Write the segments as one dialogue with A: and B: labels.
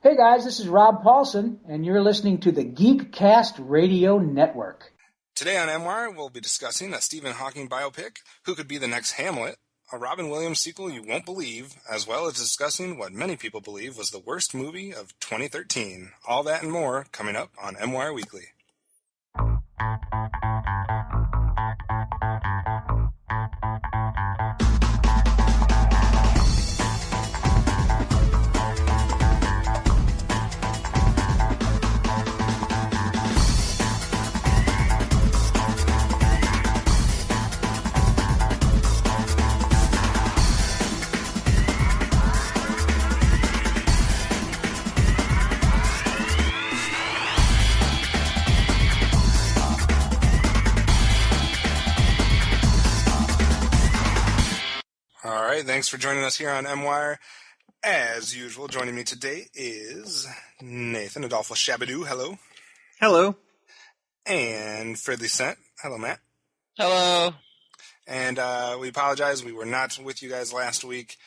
A: Hey guys, this is Rob Paulson, and you're listening to the Geekcast Radio Network.
B: Today on MWIRE, we'll be discussing a Stephen Hawking biopic, who could be the next Hamlet, a Robin Williams sequel you won't believe, as well as discussing what many people believe was the worst movie of 2013. All that and more coming up on MWIRE Weekly. Thanks for joining us here on MWIRE. As usual, joining me today is Nathan Adolfo Shabadoo. Hello.
C: Hello.
B: And Fridley Sent. Hello, Matt.
D: Hello.
B: And we apologize. We were not with you guys last week.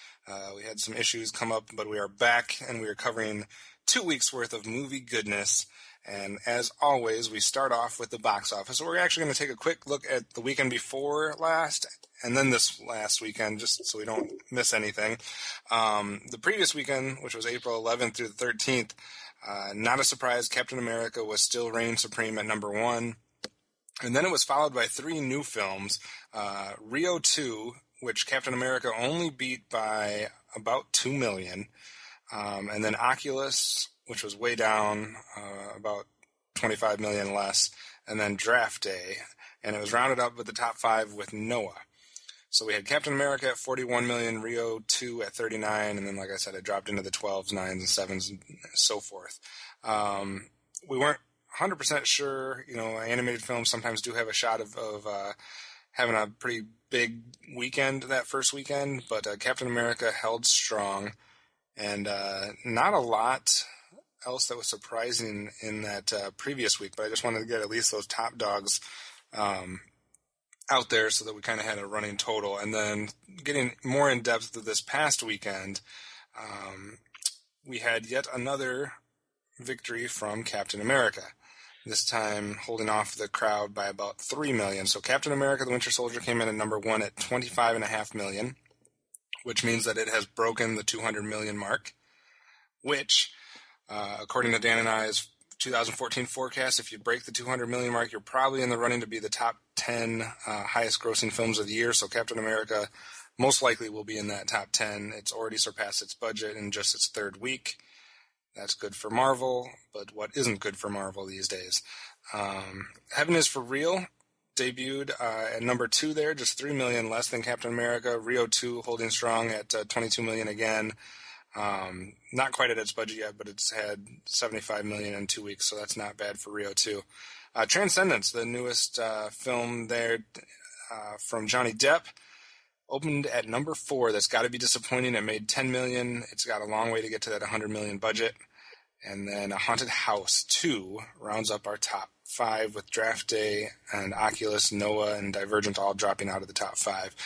B: We had some issues come up, but we are back, and we are covering 2 weeks' worth of movie goodness. And as always, we start off with the box office. So we're actually going to take a quick look at the weekend before last, and then this last weekend, just so we don't miss anything. The previous weekend, which was April 11th through the 13th, not a surprise, Captain America was still reigned supreme at number one. And then it was followed by three new films, Rio 2, which Captain America only beat by about 2 million, and then Oculus, which was way down, about 25 million less, and then Draft Day, and it was rounded up with the top five with Noah. So we had Captain America at 41 million, Rio 2 at 39, and then, like I said, it dropped into the 12s, 9s, and 7s, and so forth. We weren't 100% sure. You know, animated films sometimes do have a shot of having a pretty big weekend that first weekend, but Captain America held strong, and not a lot else that was surprising in that previous week, but I just wanted to get at least those top dogs out there so that we kind of had a running total. And then getting more in depth to this past weekend, we had yet another victory from Captain America, this time holding off the crowd by about 3 million. So Captain America the Winter Soldier came in at number one at 25.5 million, which means that it has broken the 200 million mark, which according to Dan and I's 2014 forecast, if you break the 200 million mark, you're probably in the running to be the top 10 highest grossing films of the year. So Captain America most likely will be in that top 10. It's already surpassed its budget in just its third week. That's good for Marvel, but what isn't good for Marvel these days? Heaven is for Real debuted at number two there, just 3 million less than Captain America. Rio 2 holding strong at 22 million again. Not quite at its budget yet, but it's had 75 million in 2 weeks, so that's not bad for Rio 2. Transcendence, the newest film there from Johnny Depp, opened at number 4. That's got to be disappointing. It made 10 million. It's got a long way to get to that 100 million budget. And then Haunted House 2 rounds up our top 5 with Draft Day and Oculus, Noah, and Divergent all dropping out of the top 5.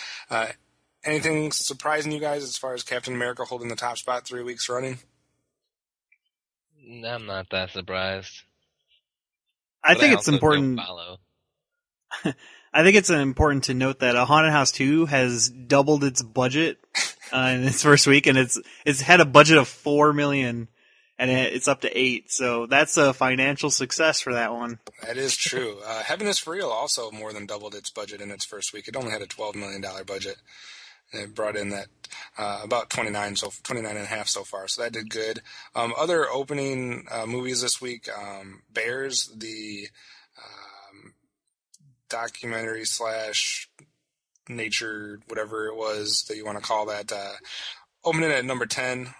B: Anything surprising you guys as far as Captain America holding the top spot 3 weeks running?
D: I'm not that surprised.
C: I think it's important. I think it's important to note that Haunted House 2 has doubled its budget in its first week, and it's had a budget of 4 million, and it's up to 8. So that's a financial success for that one.
B: That is true. Heaven is for Real also more than doubled its budget in its first week. It only had a $12 million budget. It brought in that about 29.5 so far, so that did good. Other opening movies this week: Bears, the documentary / nature, whatever it was that you want to call that, opening at number 10,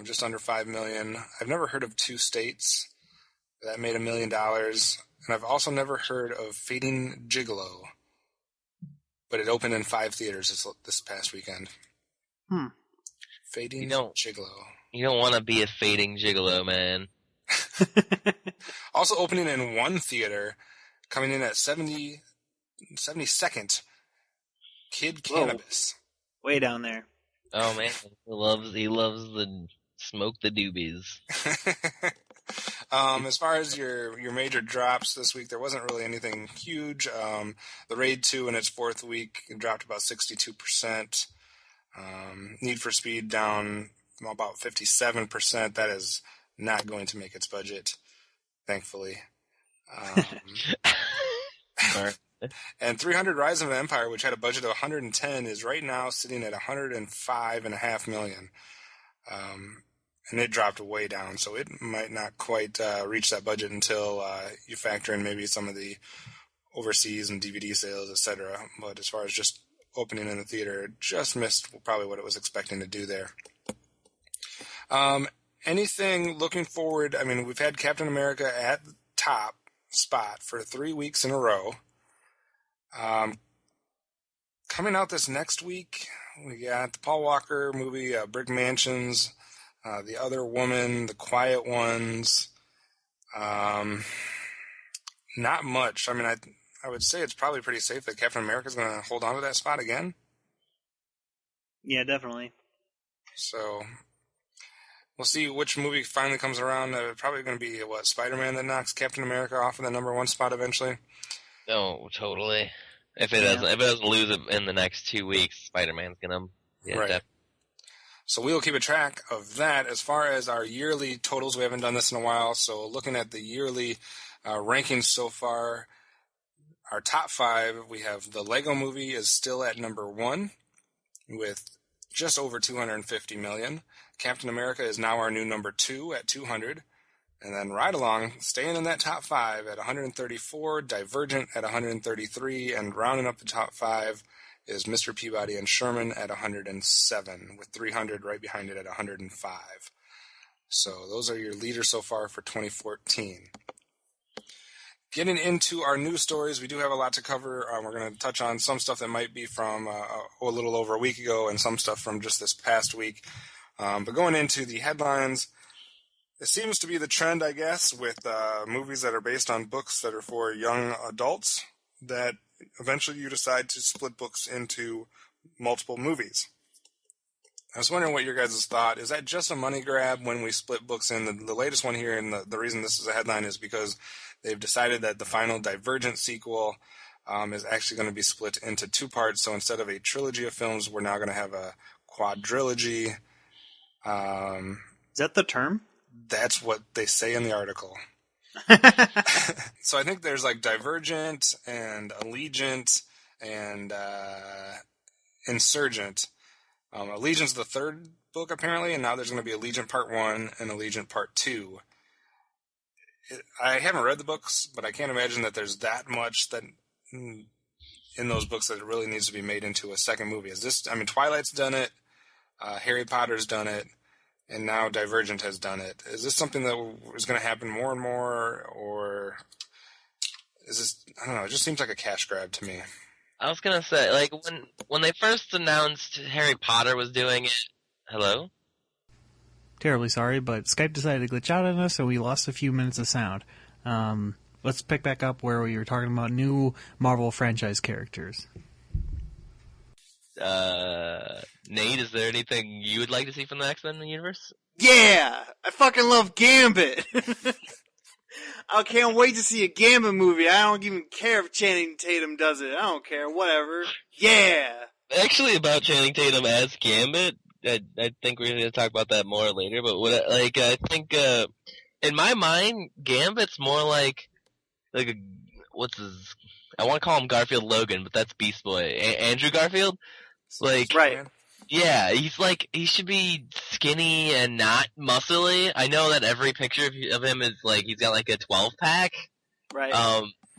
B: just under 5 million. I've never heard of Two States. That made $1 million, and I've also never heard of Fading Gigolo. But it opened in 5 theaters this past weekend. Fading Gigolo.
D: You don't want to be a fading gigolo, man.
B: Also opening in 1 theater, coming in at 72nd, Kid Cannabis.
C: Way down there.
D: Oh man, he loves the Smoke the doobies.
B: As far as your major drops this week, there wasn't really anything huge. The Raid 2 in its fourth week dropped about 62%. Need for Speed down about 57%. That is not going to make its budget, thankfully. And 300 Rise of an Empire, which had a budget of 110, is right now sitting at 105.5 million. And it dropped way down, so it might not quite reach that budget until you factor in maybe some of the overseas and DVD sales, etc. But as far as just opening in the theater, it just missed probably what it was expecting to do there. Anything looking forward? I mean, we've had Captain America at the top spot for 3 weeks in a row. Coming out this next week, we got the Paul Walker movie, Brick Mansions, The Other Woman, The Quiet Ones. Not much. I mean, I would say it's probably pretty safe that Captain America is going to hold on to that spot again.
C: Yeah, definitely.
B: So we'll see which movie finally comes around. Probably going to be, Spider-Man that knocks Captain America off of the number one spot eventually.
D: Oh, totally. If it doesn't lose it in the next 2 weeks, Spider-Man's gonna. Yeah,
B: right. So we will keep a track of that. As far as our yearly totals, we haven't done this in a while. So looking at the yearly rankings so far, our top 5, we have the Lego Movie is still at number 1 with just over 250 million. Captain America is now our new number 2 at 200. And then Ride Along, staying in that top 5 at 134, Divergent at 133, and rounding up the top 5 is Mr. Peabody and Sherman at 107, with 300 right behind it at 105. So those are your leaders so far for 2014. Getting into our news stories, we do have a lot to cover. We're going to touch on some stuff that might be from a little over a week ago and some stuff from just this past week. But going into the headlines, it seems to be the trend, I guess, with movies that are based on books that are for young adults, that eventually you decide to split books into multiple movies. I was wondering what your guys' thought. Is that just a money grab when we split books in? The latest one here, and the reason this is a headline is because they've decided that the final Divergent sequel is actually going to be split into 2 parts. So instead of a trilogy of films, we're now going to have a quadrilogy.
C: Is that the term?
B: That's what they say in the article. So I think there's like Divergent and Allegiant and Insurgent. Allegiant's the 3rd book apparently, and now there's going to be Allegiant Part 1 and Allegiant Part 2. I haven't read the books, but I can't imagine that there's that much that in those books that it really needs to be made into a second movie. Twilight's done it, Harry Potter's done it, and now Divergent has done it. Is this something that is going to happen more and more, or is this, I don't know, it just seems like a cash grab to me.
D: I was gonna say, like, when they first announced Harry Potter was doing it... Hello?
C: Terribly sorry, but Skype decided to glitch out on us, so we lost a few minutes of sound. Let's pick back up where we were talking about new Marvel franchise characters.
D: Nate, is there anything you would like to see from the X-Men universe?
C: Yeah! I fucking love Gambit! I can't wait to see a Gambit movie. I don't even care if Channing Tatum does it. I don't care. Whatever. Yeah!
D: Actually, about Channing Tatum as Gambit, I think we're going to talk about that more later, but I think, in my mind, Gambit's more like I want to call him Garfield Logan, but that's Beast Boy. Andrew Garfield?
C: Right.
D: Yeah, he should be skinny and not muscly. I know that every picture of him is he's got a 12-pack.
C: Right.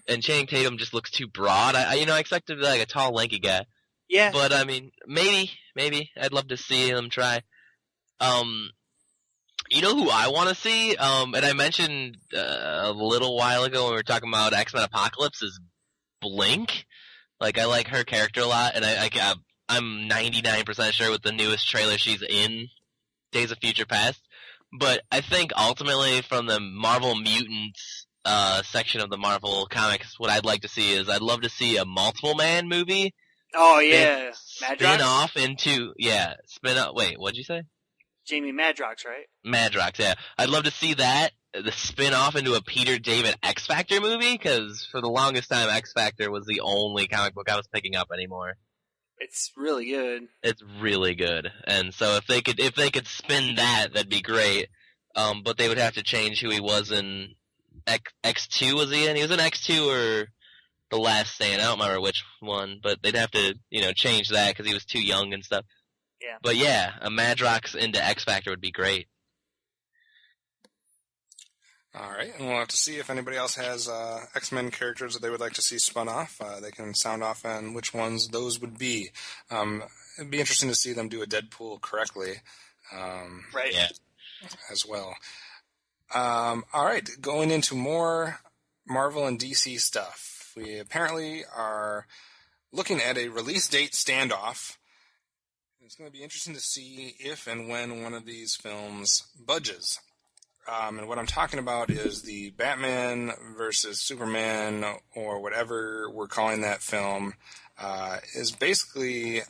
D: And Channing Tatum just looks too broad. I expected to be a tall, lanky guy.
C: Yeah.
D: But maybe I'd love to see him try. You know who I want to see? And I mentioned a little while ago when we were talking about X-Men Apocalypse is Blink. I like her character a lot, and I'm 99% sure with the newest trailer she's in Days of Future Past. But I think ultimately from the Marvel Mutants section of the Marvel Comics, what I'd like to see is I'd love to see a Multiple Man movie.
C: Oh, yeah.
D: Spin off into... Yeah, spin off... Wait, what'd you say?
C: Jamie Madrox, right?
D: Madrox, yeah. I'd love to see that, the spin-off into a Peter David X Factor movie, because for the longest time, X Factor was the only comic book I was picking up anymore.
C: It's really good.
D: It's really good, and so if they could spin that, that'd be great. But they would have to change who he was in X2. Was he in? He was in X2 or The Last Stand. I don't remember which one, but they'd have to change that because he was too young and stuff.
C: Yeah.
D: But yeah, a Madrox into X Factor would be great.
B: All right, and we'll have to see if anybody else has X-Men characters that they would like to see spun off. They can sound off on which ones those would be. It'd be interesting to see them do a Deadpool correctly.
C: Right.
D: Yeah.
B: As well. All right, going into more Marvel and DC stuff. We apparently are looking at a release date standoff. It's going to be interesting to see if and when one of these films budges. And what I'm talking about is the Batman versus Superman, or whatever we're calling that film, is basically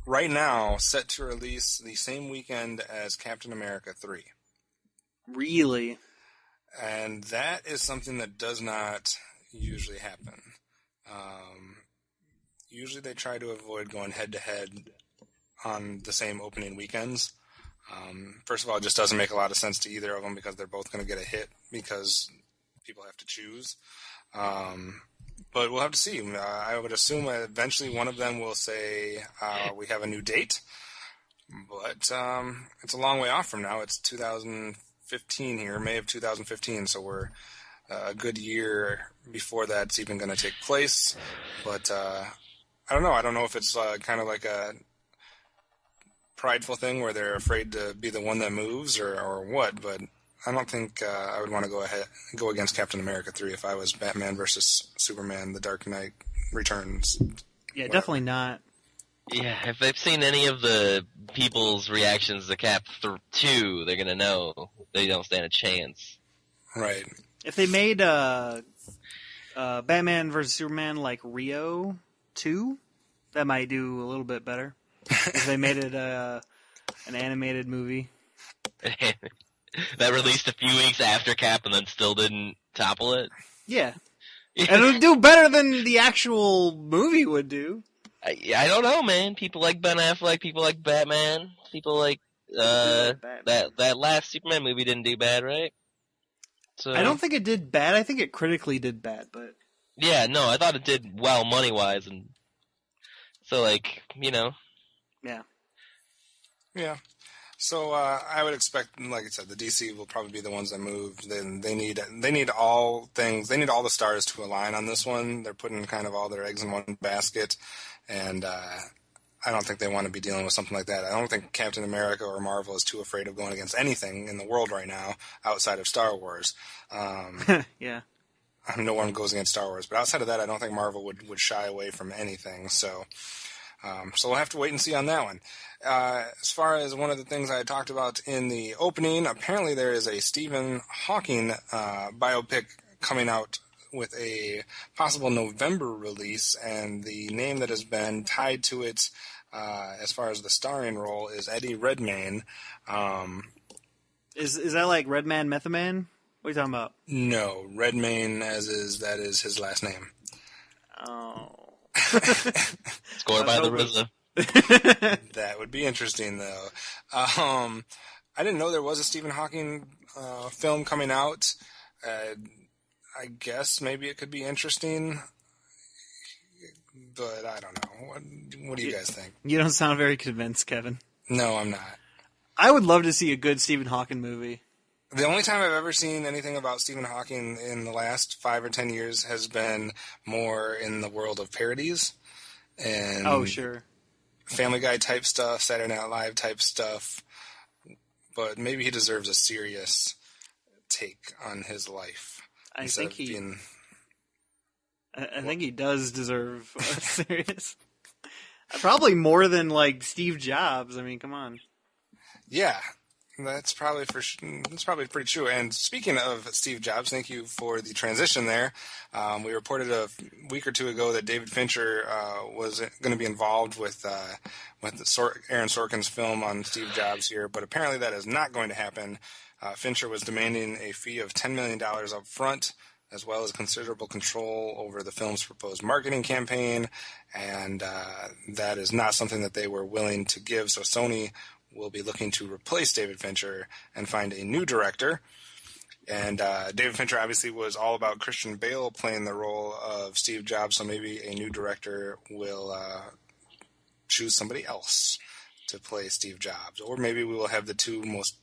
B: right now set to release the same weekend as Captain America 3.
C: Really?
B: And that is something that does not usually happen. Usually they try to avoid going head-to-head on the same opening weekends. First of all, it just doesn't make a lot of sense to either of them because they're both going to get a hit because people have to choose. But we'll have to see. I would assume eventually one of them will say we have a new date. But it's a long way off from now. It's 2015 here, May of 2015, so we're a good year before that's even going to take place. But I don't know. I don't know if it's kind of like a prideful thing where they're afraid to be the one that moves or what, but I don't think I would want to go against Captain America 3 if I was Batman versus Superman, The Dark Knight Returns.
C: Yeah, definitely not.
D: Yeah, if they've seen any of the people's reactions to Cap 2, they're going to know they don't stand a chance.
B: Right.
C: If they made Batman versus Superman like Rio 2, that might do a little bit better. If they made it an animated movie.
D: That released a few weeks after Cap and then still didn't topple it?
C: Yeah. And it would do better than the actual movie would do.
D: I don't know, man. People like Ben Affleck, people like Batman, people like that last Superman movie didn't do bad, right? So
C: I don't think it did bad. I think it critically did bad, but
D: yeah, no, I thought it did well money-wise, and so
B: Yeah. So I would expect, like I said, the DC will probably be the ones that move. Then they need all things. They need all the stars to align on this one. They're putting kind of all their eggs in one basket, and I don't think they want to be dealing with something like that. I don't think Captain America or Marvel is too afraid of going against anything in the world right now outside of Star Wars.
C: yeah.
B: No one goes against Star Wars, but outside of that, I don't think Marvel would shy away from anything. So we'll have to wait and see on that one. As far as one of the things I had talked about in the opening, apparently there is a Stephen Hawking biopic coming out with a possible November release, and the name that has been tied to it as far as the starring role is Eddie Redmayne.
C: Is that like Redman Methaman? What are you talking about?
B: No, Redmayne that is his last name.
C: Oh.
D: scored by the RZA.
B: That would be interesting, though. I didn't know there was a Stephen Hawking film coming out. I guess maybe it could be interesting, but I don't know. What do you guys think?
C: You don't sound very convinced, Kevin.
B: No, I'm not.
C: I would love to see a good Stephen Hawking movie.
B: The only time I've ever seen anything about Stephen Hawking in the last 5 or 10 years has been more in the world of parodies. And
C: oh, sure.
B: Family Guy type stuff, Saturday Night Live type stuff. But maybe he deserves a serious take on his life.
C: I think he does deserve a serious. Probably more than like Steve Jobs. I mean, come on.
B: Yeah. That's probably pretty true. And speaking of Steve Jobs, thank you for the transition there. We reported a week or two ago that David Fincher was going to be involved with Aaron Sorkin's film on Steve Jobs here, but apparently that is not going to happen. Fincher was demanding a fee of $10 million up front, as well as considerable control over the film's proposed marketing campaign, and that is not something that they were willing to give. So Sony will be looking to replace David Fincher and find a new director. And David Fincher obviously was all about Christian Bale playing the role of Steve Jobs, so maybe a new director will choose somebody else to play Steve Jobs. Or maybe we will have the two most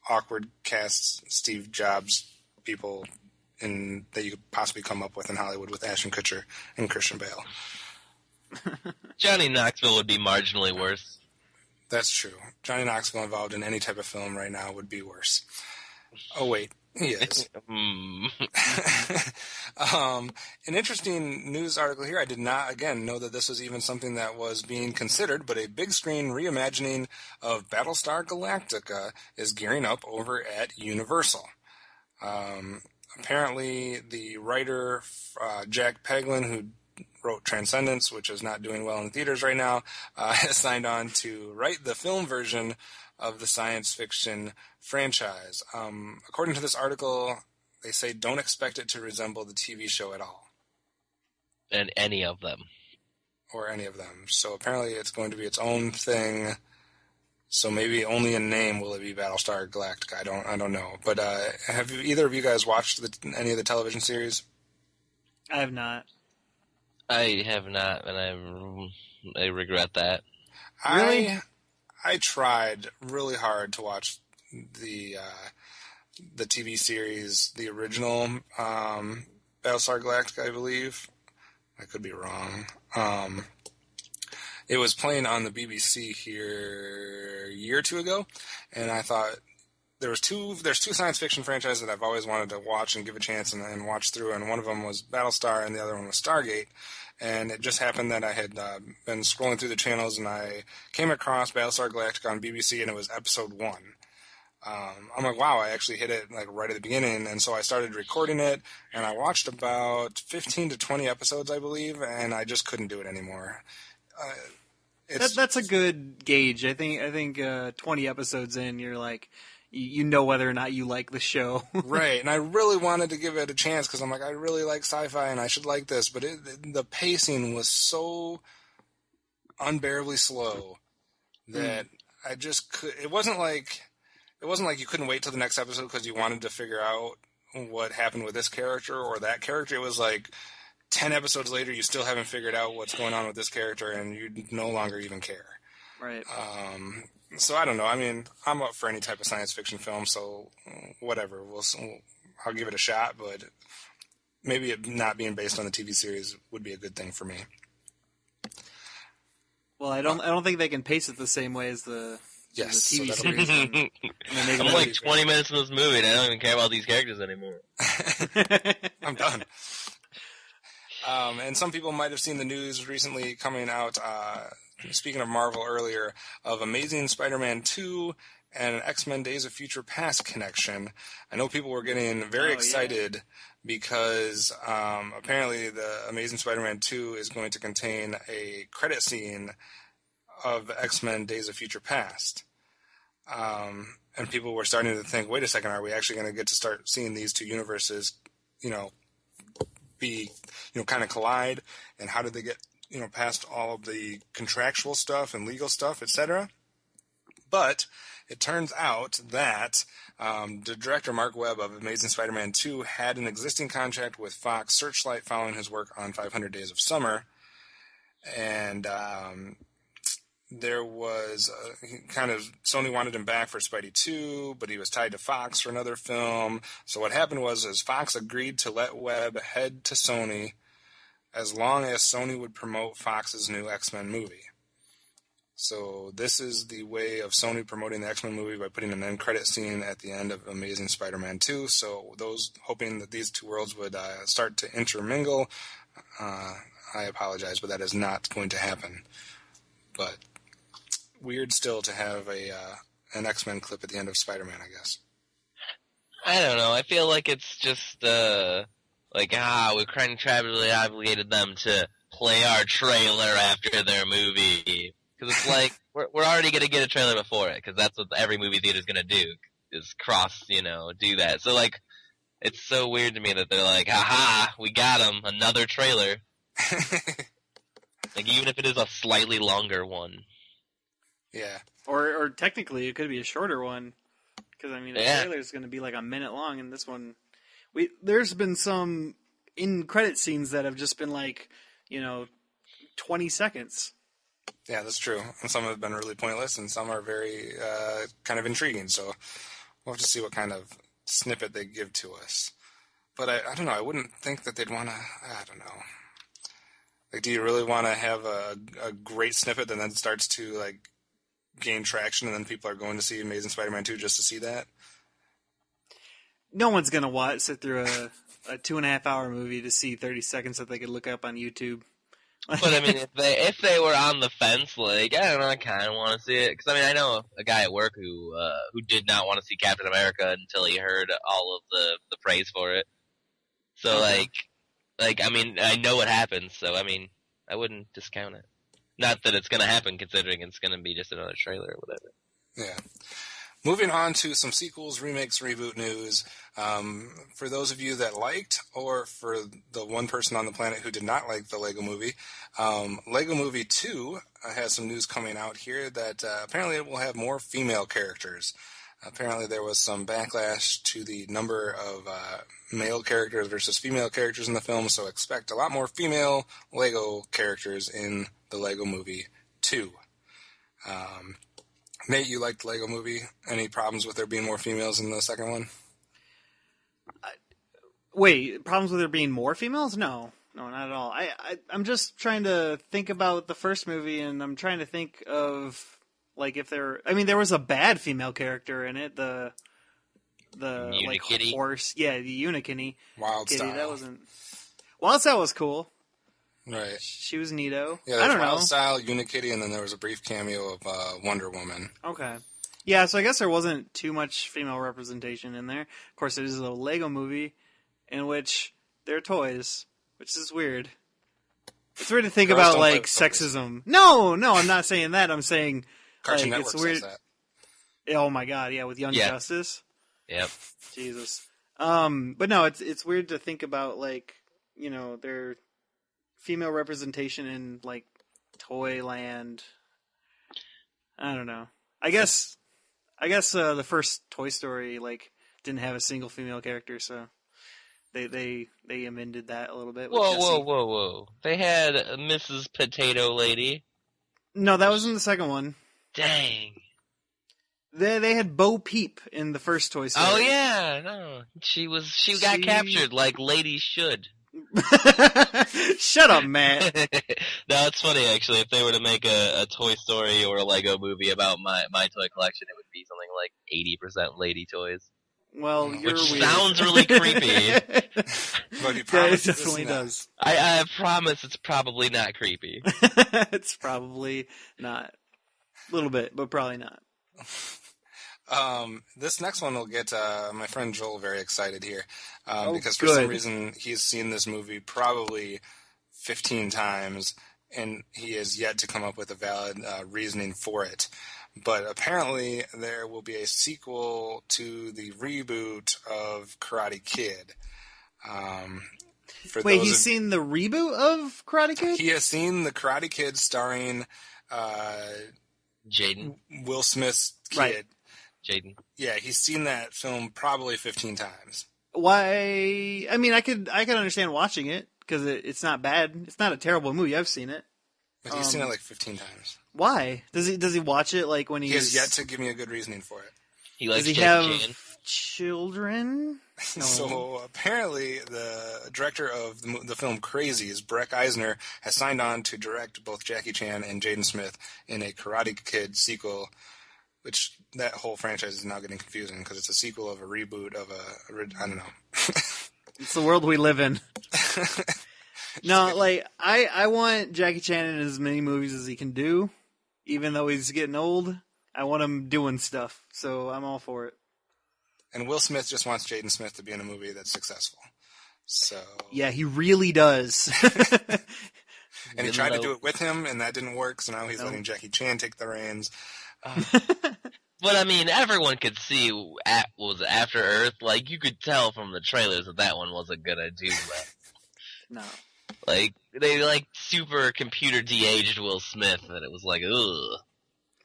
B: awkward casts Steve Jobs people that you could possibly come up with in Hollywood, with Ashton Kutcher and Christian Bale.
D: Johnny Knoxville would be marginally worse.
B: That's true. Johnny Knoxville involved in any type of film right now would be worse. Oh, wait. He is. An interesting news article here. I did not, again, know that this was even something that was being considered, but a big screen reimagining of Battlestar Galactica is gearing up over at Universal. Apparently, the writer, Jack Paglin, who wrote Transcendence, which is not doing well in theaters right now, has signed on to write the film version of the science fiction franchise. According to this article, they say don't expect it to resemble the TV show at all.
D: And any of them.
B: Or any of them. So apparently it's going to be its own thing. So maybe only in name will it be Battlestar Galactica. I don't know. But have either of you guys watched any of the television series?
C: I have not.
D: I have not, and I regret that.
C: Really?
B: I tried really hard to watch the TV series, the original Battlestar Galactica, I believe. I could be wrong. It was playing on the BBC here a year or two ago, and I thought there's two science fiction franchises that I've always wanted to watch and give a chance and watch through, and one of them was Battlestar and the other one was Stargate. And it just happened that I had been scrolling through the channels and I came across Battlestar Galactica on BBC, and it was episode 1. I'm like, wow, I actually hit it like right at the beginning, and so I started recording it, and I watched about 15 to 20 episodes, I believe, and I just couldn't do it anymore.
C: That's a good gauge. I think 20 episodes in, you're like, you know whether or not you like the show.
B: Right, and I really wanted to give it a chance because I'm like, I really like sci-fi and I should like this, but the pacing was so unbearably slow that I just could. It wasn't like you couldn't wait till the next episode because you wanted to figure out what happened with this character or that character. It was like 10 episodes later, you still haven't figured out what's going on with this character, and you no longer even care.
C: Right.
B: So I don't know. I mean, I'm up for any type of science fiction film, so whatever. I'll give it a shot, but maybe it not being based on the TV series would be a good thing for me.
C: Well, I don't think they can pace it the same way as the TV series.
D: I'm like 20 minutes in this movie, and I don't even care about these characters anymore.
B: I'm done. And some people might have seen the news recently coming out, speaking of Marvel earlier, of Amazing Spider-Man 2 and an X-Men Days of Future Past connection. I know people were getting very excited because apparently the Amazing Spider-Man 2 is going to contain a credit scene of X-Men Days of Future Past. And people were starting to think, wait a second, are we actually going to get to start seeing these two universes, be, kind of collide? And how did they get, past all of the contractual stuff and legal stuff, etc.? But it turns out that the director, Mark Webb, of Amazing Spider-Man 2 had an existing contract with Fox Searchlight following his work on 500 Days of Summer. And there was Sony wanted him back for Spidey 2, but he was tied to Fox for another film. So what happened was Fox agreed to let Webb head to Sony as long as Sony would promote Fox's new X-Men movie. So this is the way of Sony promoting the X-Men movie by putting an end credit scene at the end of Amazing Spider-Man 2. So those hoping that these two worlds would start to intermingle, I apologize, but that is not going to happen. But weird still to have an X-Men clip at the end of Spider-Man, I guess.
D: I don't know. I feel like it's just we're contractually obligated them to play our trailer after their movie, because it's like we're already gonna get a trailer before it, because that's what every movie theater's gonna do, is do that. So like, it's so weird to me that they're like, haha, we got them, another trailer. Like, even if it is a slightly longer one.
B: Yeah.
C: Or technically, it could be a shorter one. Because, I mean, the trailer is going to be like a minute long, and this one... There's been some in-credit scenes that have just been like, 20 seconds.
B: Yeah, that's true. And some have been really pointless, and some are very kind of intriguing. So we'll have to see what kind of snippet they give to us. But I don't know. I wouldn't think that they'd want to... I don't know. Like, do you really want to have a great snippet that then starts to, like, gain traction, and then people are going to see Amazing Spider-Man 2 just to see that?
C: No one's going to sit through a 2.5-hour movie to see 30 seconds that they could look up on YouTube.
D: But, I mean, if they were on the fence, like, I don't know, I kind of want to see it. Because, I mean, I know a guy at work who did not want to see Captain America until he heard all of the praise for it. So, like, I mean, I know what happens, so, I mean, I wouldn't discount it. Not that it's going to happen, considering it's going to be just another trailer or whatever.
B: Yeah. Moving on to some sequels, remakes, reboot news. For those of you that liked, or for the one person on the planet who did not like the Lego Movie, Lego Movie 2 has some news coming out here that apparently it will have more female characters. Apparently there was some backlash to the number of male characters versus female characters in the film, so expect a lot more female Lego characters in the Lego Movie 2. Nate, you liked the Lego Movie. Any problems with there being more females in the second one?
C: Wait, problems with there being more females? No, not at all. I'm just trying to think about the first movie, and I'm trying to think of... Like, if there... I mean, there was a bad female character in it. The like,
D: Unikitty.
C: horse... Yeah, the Unikitty.
B: Wild
C: Kitty,
B: Style.
C: that wasn't... Wild Style was cool.
B: Right.
C: She was neato.
B: Yeah,
C: I
B: there's
C: don't
B: Wild
C: know.
B: Style, Unikitty, and then there was a brief cameo of Wonder Woman.
C: Okay. Yeah, so I guess there wasn't too much female representation in there. Of course, it is a Lego movie in which they're toys, which is weird. It's weird to think
B: Girls
C: about,
B: don't play
C: like,
B: with toys.
C: sexism. No, I'm not saying that. I'm saying...
B: Cartoon
C: like,
B: Network
C: it's weird.
B: says that.
C: Oh my god, yeah, with Young
D: Yeah.
C: Justice.
D: Yep.
C: Jesus. But no, it's weird to think about, like, their female representation in, like, Toyland. I don't know. I guess the first Toy Story, like, didn't have a single female character, so they amended that a little bit. with Jessie.
D: Whoa. They had Mrs. Potato Lady.
C: No, that was in the second one.
D: Dang.
C: They had Bo Peep in the first Toy Story.
D: Oh, yeah, no. She got captured like ladies should.
C: Shut up, Matt.
D: No, it's funny, actually. If they were to make a Toy Story or a Lego movie about my toy collection, it would be something like 80% lady toys.
C: Well, you're
D: Which
C: weird.
D: sounds really creepy.
B: But he
C: Yeah, it
B: promises
C: definitely
B: not.
C: does.
D: I promise it's probably not creepy.
C: It's probably not. A little bit, but probably not.
B: This next one will get my friend Joel very excited here because for
C: good.
B: some reason he's seen this movie probably 15 times and he has yet to come up with a valid reasoning for it. But apparently there will be a sequel to the reboot of Karate Kid.
C: Wait, he's seen the reboot of Karate Kid?
B: He has seen the Karate Kid starring
D: Jaden.
B: Will Smith's kid.
C: Right.
D: Jaden.
B: Yeah, he's seen that film probably 15 times.
C: Why? I mean, I could understand watching it because it's not bad. It's not a terrible movie. I've seen it.
B: But he's seen it like 15 times.
C: Why? Does he watch it like when
B: He
C: he's...
B: has yet to give me a good reasoning for it.
D: He likes
C: Does he
D: Jackie
C: have
D: Chan.
C: children? No.
B: So apparently the director of the film Crazies, Breck Eisner, has signed on to direct both Jackie Chan and Jaden Smith in a Karate Kid sequel, which that whole franchise is now getting confusing because it's a sequel of a reboot of I don't know.
C: It's the world we live in. No, like, I want Jackie Chan in as many movies as he can do, even though he's getting old. I want him doing stuff, so I'm all for it.
B: And Will Smith just wants Jaden Smith to be in a movie that's successful. So
C: Yeah, he really does.
B: and he tried to do it with him, and that didn't work. So now he's letting Jackie Chan take the reins.
D: But I mean, everyone could see was After Earth. Like, you could tell from the trailers that one wasn't gonna do well.
C: No.
D: Like, they super computer de-aged Will Smith, and it was like, ugh.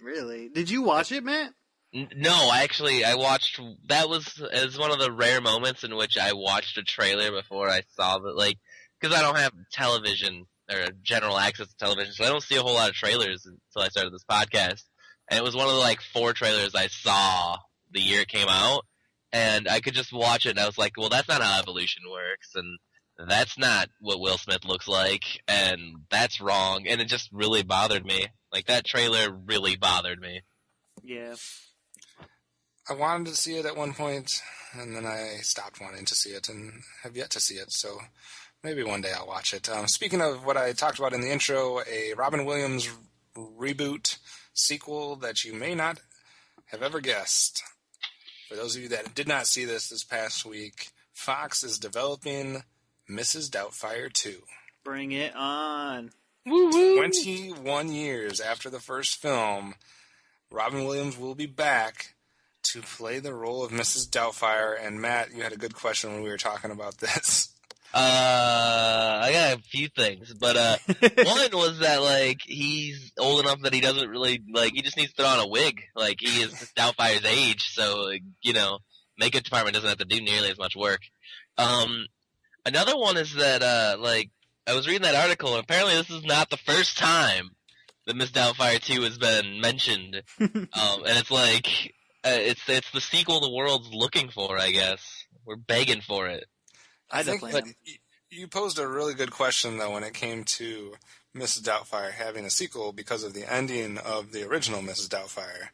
C: Really? Did you watch it, Matt?
D: No, I watched, that was one of the rare moments in which I watched a trailer before I saw that, like, because I don't have television, or general access to television, so I don't see a whole lot of trailers until I started this podcast. And it was one of the, 4 trailers I saw the year it came out, and I could just watch it, and I was like, well, that's not how evolution works, and that's not what Will Smith looks like, and that's wrong, and it just really bothered me. Like, that trailer really bothered me.
C: Yeah.
B: I wanted to see it at one point, and then I stopped wanting to see it, and have yet to see it, so maybe one day I'll watch it. Speaking of what I talked about in the intro, a Robin Williams reboot sequel that you may not have ever guessed. For those of you that did not see this past week, Fox is developing Mrs. Doubtfire 2.
C: Bring it on.
D: Woo-woo.
B: 21 years after the first film, Robin Williams will be back to play the role of Mrs. Doubtfire. And Matt, you had a good question when we were talking about this.
D: I got a few things, but one was that he's old enough that he doesn't really he just needs to throw on a wig. Like, he is Doubtfire's age, so makeup department doesn't have to do nearly as much work. Another one is that I was reading that article, and apparently this is not the first time that Miss Doubtfire 2 has been mentioned. And it's it's the sequel the world's looking for, I guess. We're begging for it.
B: I think you posed a really good question, though, when it came to Mrs. Doubtfire having a sequel because of the ending of the original Mrs. Doubtfire.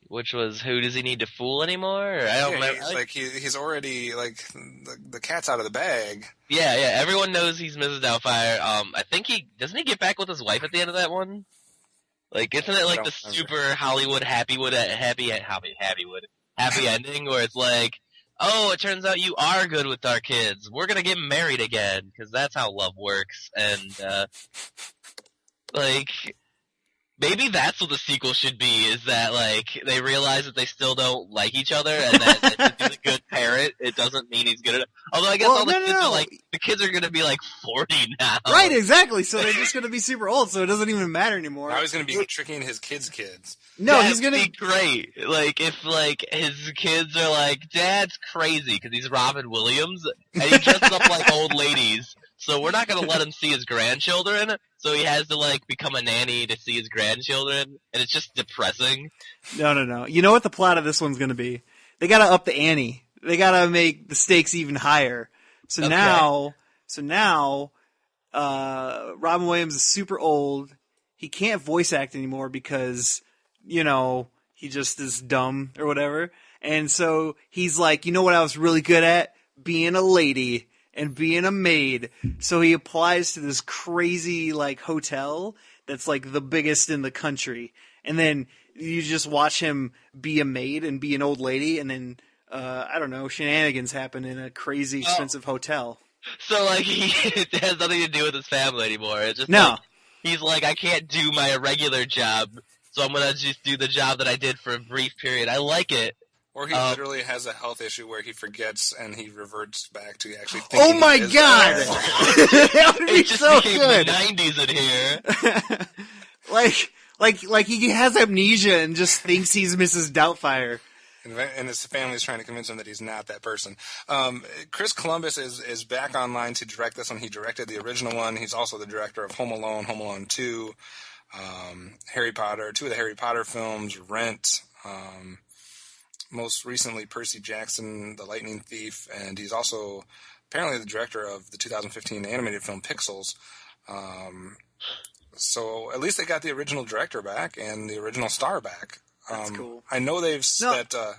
D: Which was, who does he need to fool anymore? Or, I don't remember.
B: He's already, the cat's out of the bag.
D: Yeah, everyone knows he's Mrs. Doubtfire. I think doesn't he get back with his wife at the end of that one? Isn't it the remember. Super Hollywood happy ending where it's like, oh, it turns out you are good with our kids. We're gonna get married again, because that's how love works. And, maybe that's what the sequel should be, is that, they realize that they still don't like each other, and that he's a good parent, it doesn't mean he's good at it. Although I guess the kids are gonna be, 40 now.
C: Right, exactly, so they're just gonna be super old, so it doesn't even matter anymore.
B: Now he's gonna be tricking his kids' kids.
C: No, he's gonna
D: be great. If, his kids are like, Dad's crazy, because he's Robin Williams, and he dresses up like old ladies, so we're not gonna let him see his grandchildren, so he has to, become a nanny to see his grandchildren, and it's just depressing.
C: No. You know what the plot of this one's gonna be? They gotta up the ante. They gotta make the stakes even higher. So now, Robin Williams is super old. He can't voice act anymore because, he just is dumb or whatever. And so he's like, you know what I was really good at? Being a lady and being a maid. So he applies to this crazy, hotel that's, the biggest in the country. And then you just watch him be a maid and be an old lady, and then, I don't know, shenanigans happen in a crazy expensive hotel.
D: So, it has nothing to do with his family anymore. It's just,
C: no.
D: He's like, I can't do my regular job, so I'm gonna just do the job that I did for a brief period. I like it.
B: Or he literally has a health issue where he forgets and he reverts back to actually thinking.
C: Oh my god! That would be so good.
D: The 90s in
C: here. He has amnesia and just thinks he's Mrs. Doubtfire.
B: And his family's trying to convince him that he's not that person. Chris Columbus is back online to direct this one. He directed the original one. He's also the director of Home Alone 2, Harry Potter, 2 of the Harry Potter films, Rent, most recently Percy Jackson, The Lightning Thief, and he's also apparently the director of the 2015 animated film Pixels. So at least they got the original director back and the original star back.
C: That's cool.
B: I know they've said. Go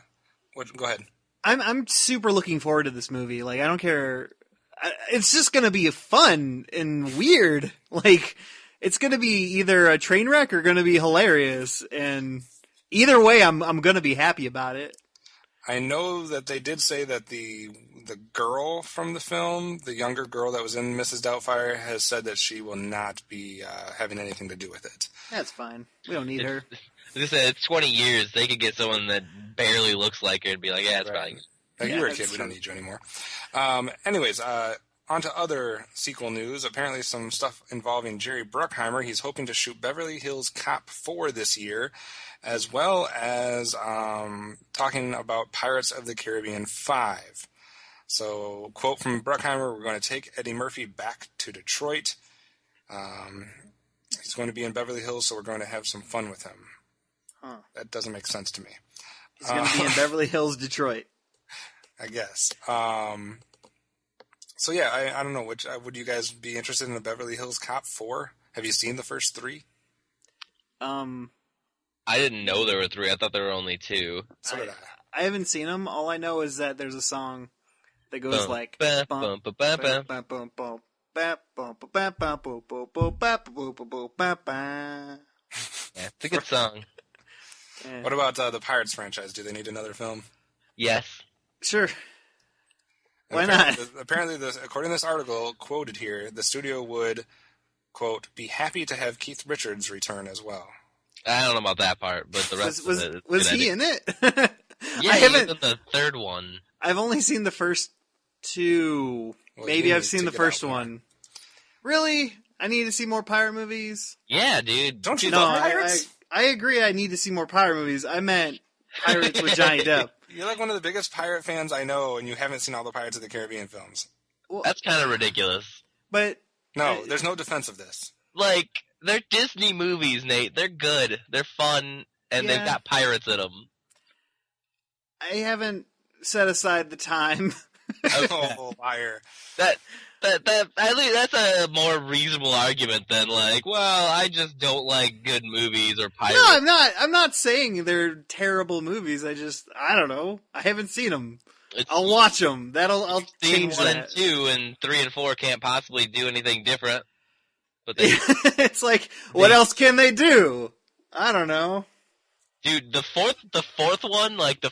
B: ahead.
C: I'm super looking forward to this movie. I don't care. It's just gonna be fun and weird. it's going to be either a train wreck or going to be hilarious, and either way, I'm going to be happy about it.
B: I know that they did say that the girl from the film, the younger girl that was in Mrs. Doubtfire, has said that she will not be having anything to do with it.
C: That's fine. We don't need her.
D: Like I said, it's 20 years. They could get someone that barely looks like her and be like, yeah, it's
B: Right.
D: fine.
B: Like,
C: Yeah,
B: you were a
C: that's
B: kid, we don't
C: true.
B: need you anymore. Anyways, on to other sequel news. Apparently some stuff involving Jerry Bruckheimer. He's hoping to shoot Beverly Hills Cop 4 this year, as well as talking about Pirates of the Caribbean 5. So, quote from Bruckheimer, we're going to take Eddie Murphy back to Detroit. He's going to be in Beverly Hills, so we're going to have some fun with him.
C: Huh.
B: That doesn't make sense to me.
C: He's going to be in Beverly Hills, Detroit.
B: I guess. So yeah, I don't know. Which would you guys be interested in the Beverly Hills Cop 4? Have you seen the first 3?
D: I didn't know there were 3. I thought there were only 2.
B: So did I.
C: I haven't seen them. All I know is that there's a song that goes like.
D: Bum, bum, bum, bum, bum. Yeah, it's a good song.
B: What about the Pirates franchise? Do they need another film?
D: Yes.
C: Sure.
B: And
C: Why not?
B: Apparently, according to this article quoted here, the studio would, quote, be happy to have Keith Richards return as well.
D: I don't know about that part, but the rest
C: Was
D: of it.
C: was he in it?
D: Yeah,
C: I
D: he was
C: haven't.
D: in the third one.
C: I've only seen the first 2.
B: Well,
C: Maybe
B: you
C: I've
B: need
C: seen
B: to
C: the
B: get
C: first
B: out more.
C: one. Really? I need to see more pirate movies?
D: Yeah, dude.
B: Don't you
C: No,
B: love pirates?
C: I agree I need to see more pirate movies. I meant Pirates with Johnny Depp.
B: You're like one of the biggest pirate fans I know, and you haven't seen all the Pirates of the Caribbean films.
C: Well,
D: That's kind of ridiculous.
C: but
B: No, there's no defense of this.
D: Like, they're Disney movies, Nate. They're good. They're fun, and
C: Yeah.
D: they've got pirates in them.
C: I haven't set aside the time.
B: Oh, liar.
D: I think that's a more reasonable argument than like, well, I just don't like good movies or pirates.
C: No, I'm not. I'm not saying they're terrible movies. I don't know. I haven't seen them. I'll watch them. I'll change
D: 1
C: that.
D: and 2 and 3 and 4 can't possibly do anything different. But they,
C: It's like, what else can they do? I don't know.
D: dude, the fourth one, like the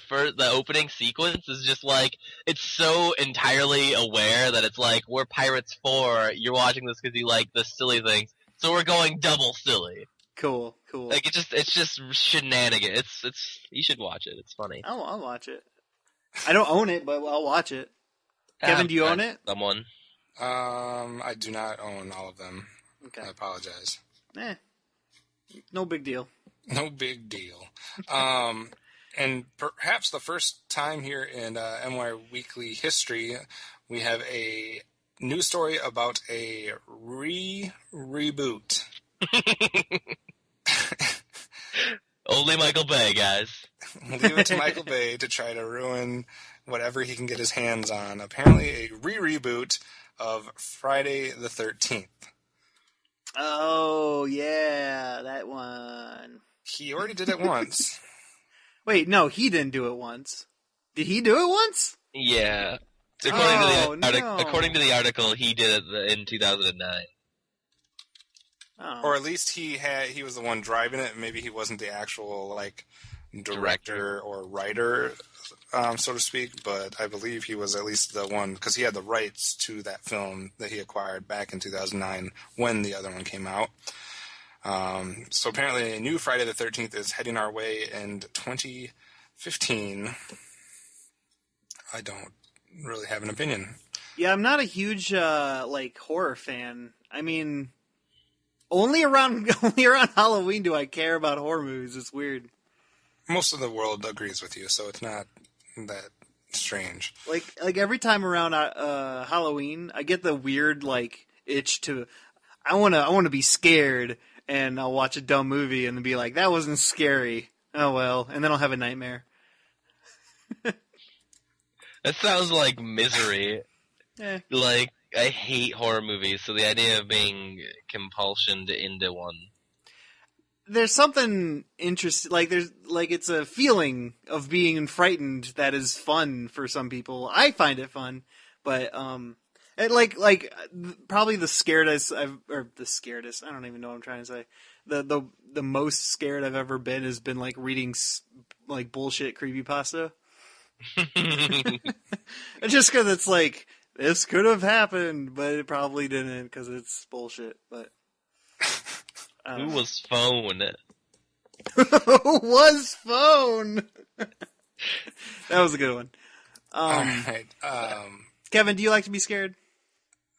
D: opening sequence is just like, it's so entirely aware that it's like, we're Pirates 4, you're watching this because you like the silly things, so we're going double silly.
C: Cool.
D: Like, it's just shenanigans. It's you should watch it. It's funny.
C: I'll watch it. I don't own it, but I'll watch it. Kevin, do you own it?
D: Someone.
B: I do not own all of them.
C: Okay.
B: I apologize.
C: No big deal.
B: No big deal. And perhaps the first time here in MWIRE Weekly history, we have a news story about a reboot.
D: Only Michael Bay, guys.
B: Leave it to Michael Bay to try to ruin whatever he can get his hands on. Apparently a reboot of Friday the 13th.
C: Oh, yeah, that one.
B: He already did it once.
C: Wait, no, he didn't do it once. Did he do it once?
D: Yeah.
C: Oh,
D: According to the article, he did it in 2009.
C: Oh.
B: Or at least he was the one driving it. Maybe he wasn't the actual director or writer, so to speak. But I believe he was at least the one, because he had the rights to that film that he acquired back in 2009 when the other one came out. So apparently a new Friday the 13th is heading our way in 2015. I don't really have an opinion.
C: Yeah, I'm not a huge horror fan. I mean, only around Halloween do I care about horror movies. It's weird.
B: Most of the world agrees with you, so it's not that strange.
C: Like every time around Halloween, I get the weird itch to I want to be scared, and I'll watch a dumb movie and then be like, that wasn't scary. Oh well, and then I'll have a nightmare.
D: That sounds like misery.
C: Eh.
D: Like, I hate horror movies, so the idea of being compulsioned into one.
C: There's something interesting, it's a feeling of being frightened that is fun for some people. I find it fun, but And probably the scaredest I don't even know what I'm trying to say. The most scared I've ever been has been like reading like bullshit creepypasta. Just because it's like this could have happened, but it probably didn't because it's bullshit. But
D: Who was phone?
C: Who was phone? That was a good one.
B: All right.
C: Kevin, do you like to be scared?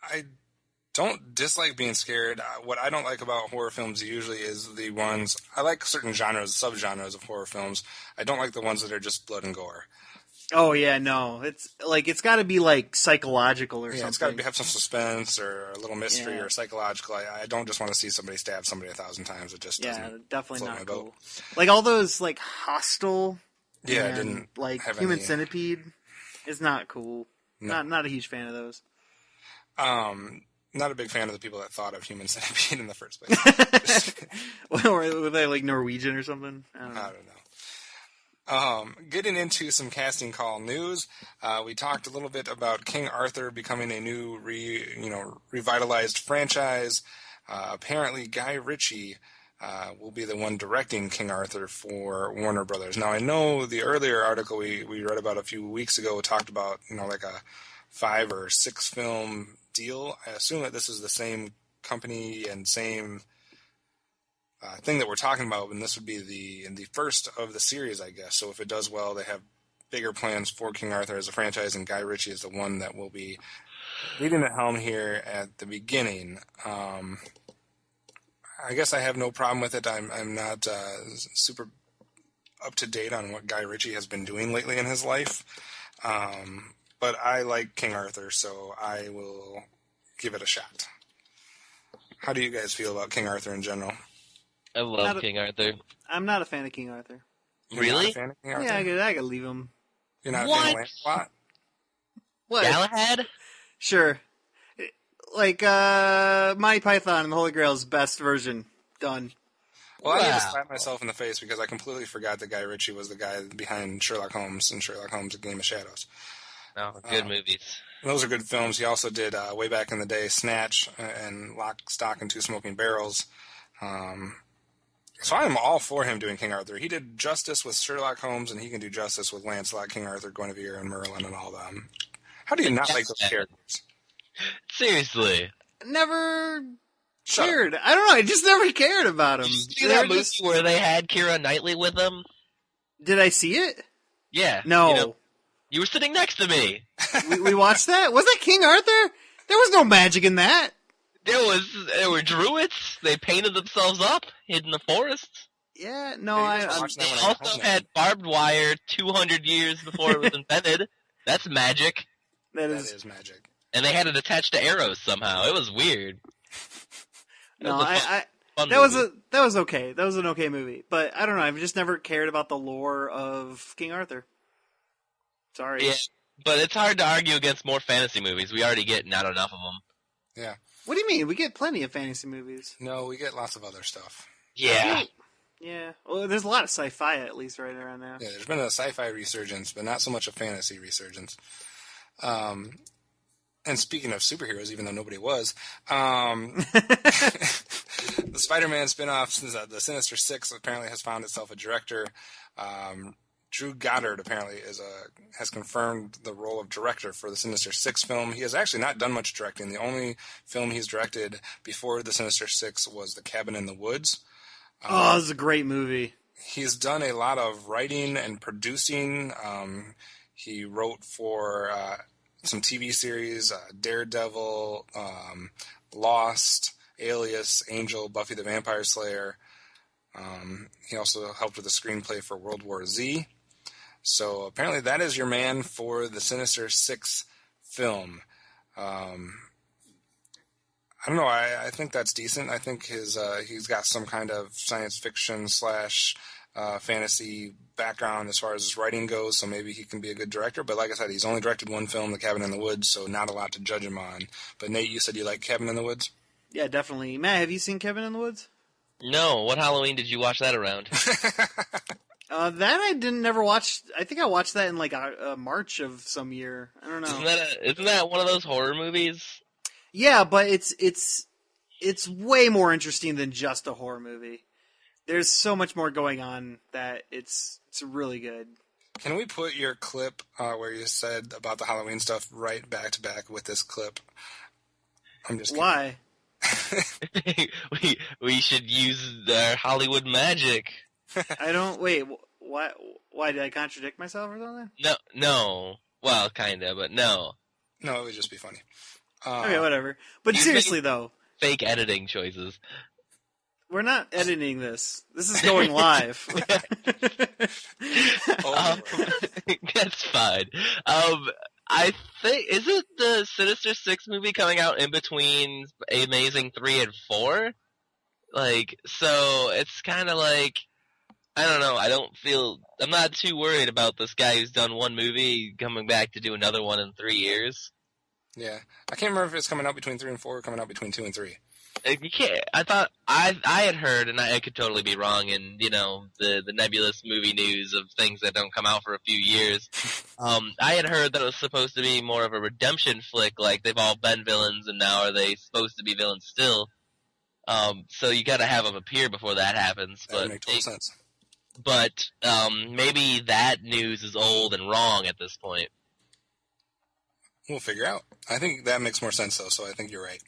B: I don't dislike being scared. What I don't like about horror films usually is the ones... I like certain genres, subgenres of horror films. I don't like the ones that are just blood and gore.
C: Oh, yeah, no. It's got to be, like, psychological or something.
B: It's got to have some suspense or a little mystery or psychological. I don't just want to see somebody stab somebody 1,000 times. It just doesn't...
C: Yeah, definitely
B: float
C: not
B: my
C: cool.
B: boat.
C: Like, all those, like, Hostel...
B: Yeah,
C: and,
B: didn't
C: like,
B: have
C: Human
B: any...
C: Centipede is not cool.
B: No.
C: Not a huge fan of those.
B: Not a big fan of the people that thought of Human Centipede in the first place.
C: Were they, like, Norwegian or something? I don't know.
B: Getting into some casting call news, we talked a little bit about King Arthur becoming a new, revitalized franchise. Apparently, Guy Ritchie will be the one directing King Arthur for Warner Brothers. Now, I know the earlier article we read about a few weeks ago talked about, like a 5 or 6 film deal. I assume that this is the same company and same thing that we're talking about, and this would be the first of the series, I guess. So if it does well, they have bigger plans for King Arthur as a franchise, and Guy Ritchie is the one that will be leading the helm here at the beginning. I guess I have no problem with it. I'm not super up to date on what Guy Ritchie has been doing lately in his life, but I like King Arthur, so I will give it a shot. How do you guys feel about King Arthur in general?
D: I love King Arthur.
C: I'm not a fan of King Arthur.
B: You're
D: Really?
B: not a fan of King Arthur?
C: Yeah, I could leave him.
B: You're not a
D: What?
B: fan of Lancelot?
C: What?
D: Galahad?
C: Sure. Like, Monty Python and the Holy Grail's best version. Done.
B: Well, I need to
D: Wow.
B: slap myself in the face because I completely forgot that Guy Ritchie was the guy behind Sherlock Holmes and Sherlock Holmes: A Game of Shadows.
D: No, good movies.
B: Those are good films. He also did, way back in the day, Snatch and Lock, Stock, and Two Smoking Barrels. So I am all for him doing King Arthur. He did justice with Sherlock Holmes, and he can do justice with Lancelot, King Arthur, Guinevere, and Merlin, and all them. How do you not like those characters?
D: Seriously.
C: Never
B: Shut
C: cared. I don't know. I just never cared about him.
D: Did you see
C: They
D: that
C: were
D: movie
C: just-
D: where they had Keira Knightley with them?
C: Did I see it?
D: Yeah.
C: No.
D: You were sitting next to me.
C: we watched that? Was that King Arthur? There was no magic in that.
D: There were druids. They painted themselves up, hid in the forest.
C: Yeah, no,
B: Yeah, you
C: I
B: watched that
D: They
B: when I got
D: also
B: home.
D: had barbed wire 200 years before it was invented. That's magic.
C: that
B: That
C: is
B: is magic.
D: And they had it attached to arrows somehow. It was weird.
C: no.
D: was a
C: I
D: Fun
C: that was
D: movie.
C: that was okay. That was an okay movie, but I don't know. I've just never cared about the lore of King Arthur. Sorry.
D: Yeah, but it's hard to argue against more fantasy movies. We already get not enough of them.
B: Yeah.
C: What do you mean? We get plenty of fantasy movies.
B: No, we get lots of other stuff.
D: Yeah.
C: Yeah. Well, there's a lot of sci-fi at least right around now.
B: Yeah, there's been a sci-fi resurgence, but not so much a fantasy resurgence. And speaking of superheroes, even though nobody was, the Spider-Man spin-off, the Sinister Six, apparently has found itself a director. Drew Goddard apparently has confirmed the role of director for the Sinister Six film. He has actually not done much directing. The only film he's directed before the Sinister Six was The Cabin in the Woods.
C: Oh, this is a great movie.
B: He's done a lot of writing and producing. He wrote for some TV series, Daredevil, Lost, Alias, Angel, Buffy the Vampire Slayer. He also helped with the screenplay for World War Z. So apparently that is your man for the Sinister Six film. I don't know. I think that's decent. I think he's got some kind of science fiction / fantasy background as far as his writing goes, so maybe he can be a good director. But like I said, he's only directed one film, The Cabin in the Woods, so not a lot to judge him on. But Nate, you said you like Cabin in the Woods?
C: Yeah, definitely. Matt, have you seen Cabin in the Woods?
D: No. What Halloween did you watch that around?
C: That I didn't never watch. I think I watched that in like March of some year. I don't know.
D: Isn't that one of those horror movies?
C: Yeah, but it's way more interesting than just a horror movie. There's so much more going on that it's really good.
B: Can we put your clip where you said about the Halloween stuff right back to back with this clip? I'm just kidding.
C: Why?
D: we should use their Hollywood magic.
C: I don't wait. Why did I contradict myself or something?
D: No. Well, kinda, but no.
B: No, it would just be funny.
C: Okay, whatever. But seriously, though,
D: fake editing choices.
C: We're not editing this. This is going live.
D: That's fine. I think, is it the Sinister Six movie coming out in between Amazing 3 and 4? Like, so it's kind of like, I don't know, I'm not too worried about this guy who's done one movie coming back to do another one in 3 years.
B: Yeah. I can't remember if it's coming out between 3 and 4 or coming out between 2 and 3.
D: You can't. I thought I had heard, and I could totally be wrong. In the nebulous movie news of things that don't come out for a few years, I had heard that it was supposed to be more of a redemption flick. Like they've all been villains, and now are they supposed to be villains still? So you got to have them appear before that happens.
B: That would make total sense.
D: But maybe that news is old and wrong at this point.
B: We'll figure out. I think that makes more sense, though. So I think you're right.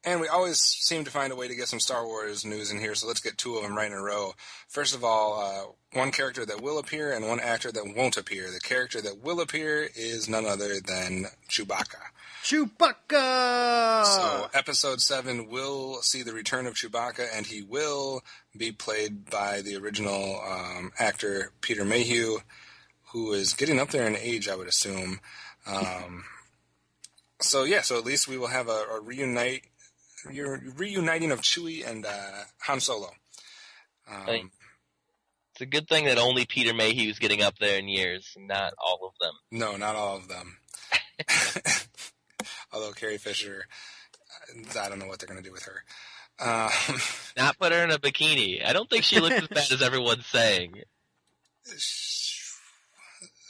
B: And we always seem to find a way to get some Star Wars news in here, so let's get two of them right in a row. First of all, one character that will appear and one actor that won't appear. The character that will appear is none other than Chewbacca.
C: Chewbacca!
B: So Episode 7 will see the return of Chewbacca, and he will be played by the original actor Peter Mayhew, who is getting up there in age, I would assume. So at least we will have a reuniting of Chewie and Han Solo.
D: It's a good thing that only Peter Mayhew's getting up there in years, and not all of them.
B: No, not all of them. Although Carrie Fisher, I don't know what they're going to do with her.
D: Not put her in a bikini. I don't think she looks as bad as everyone's saying.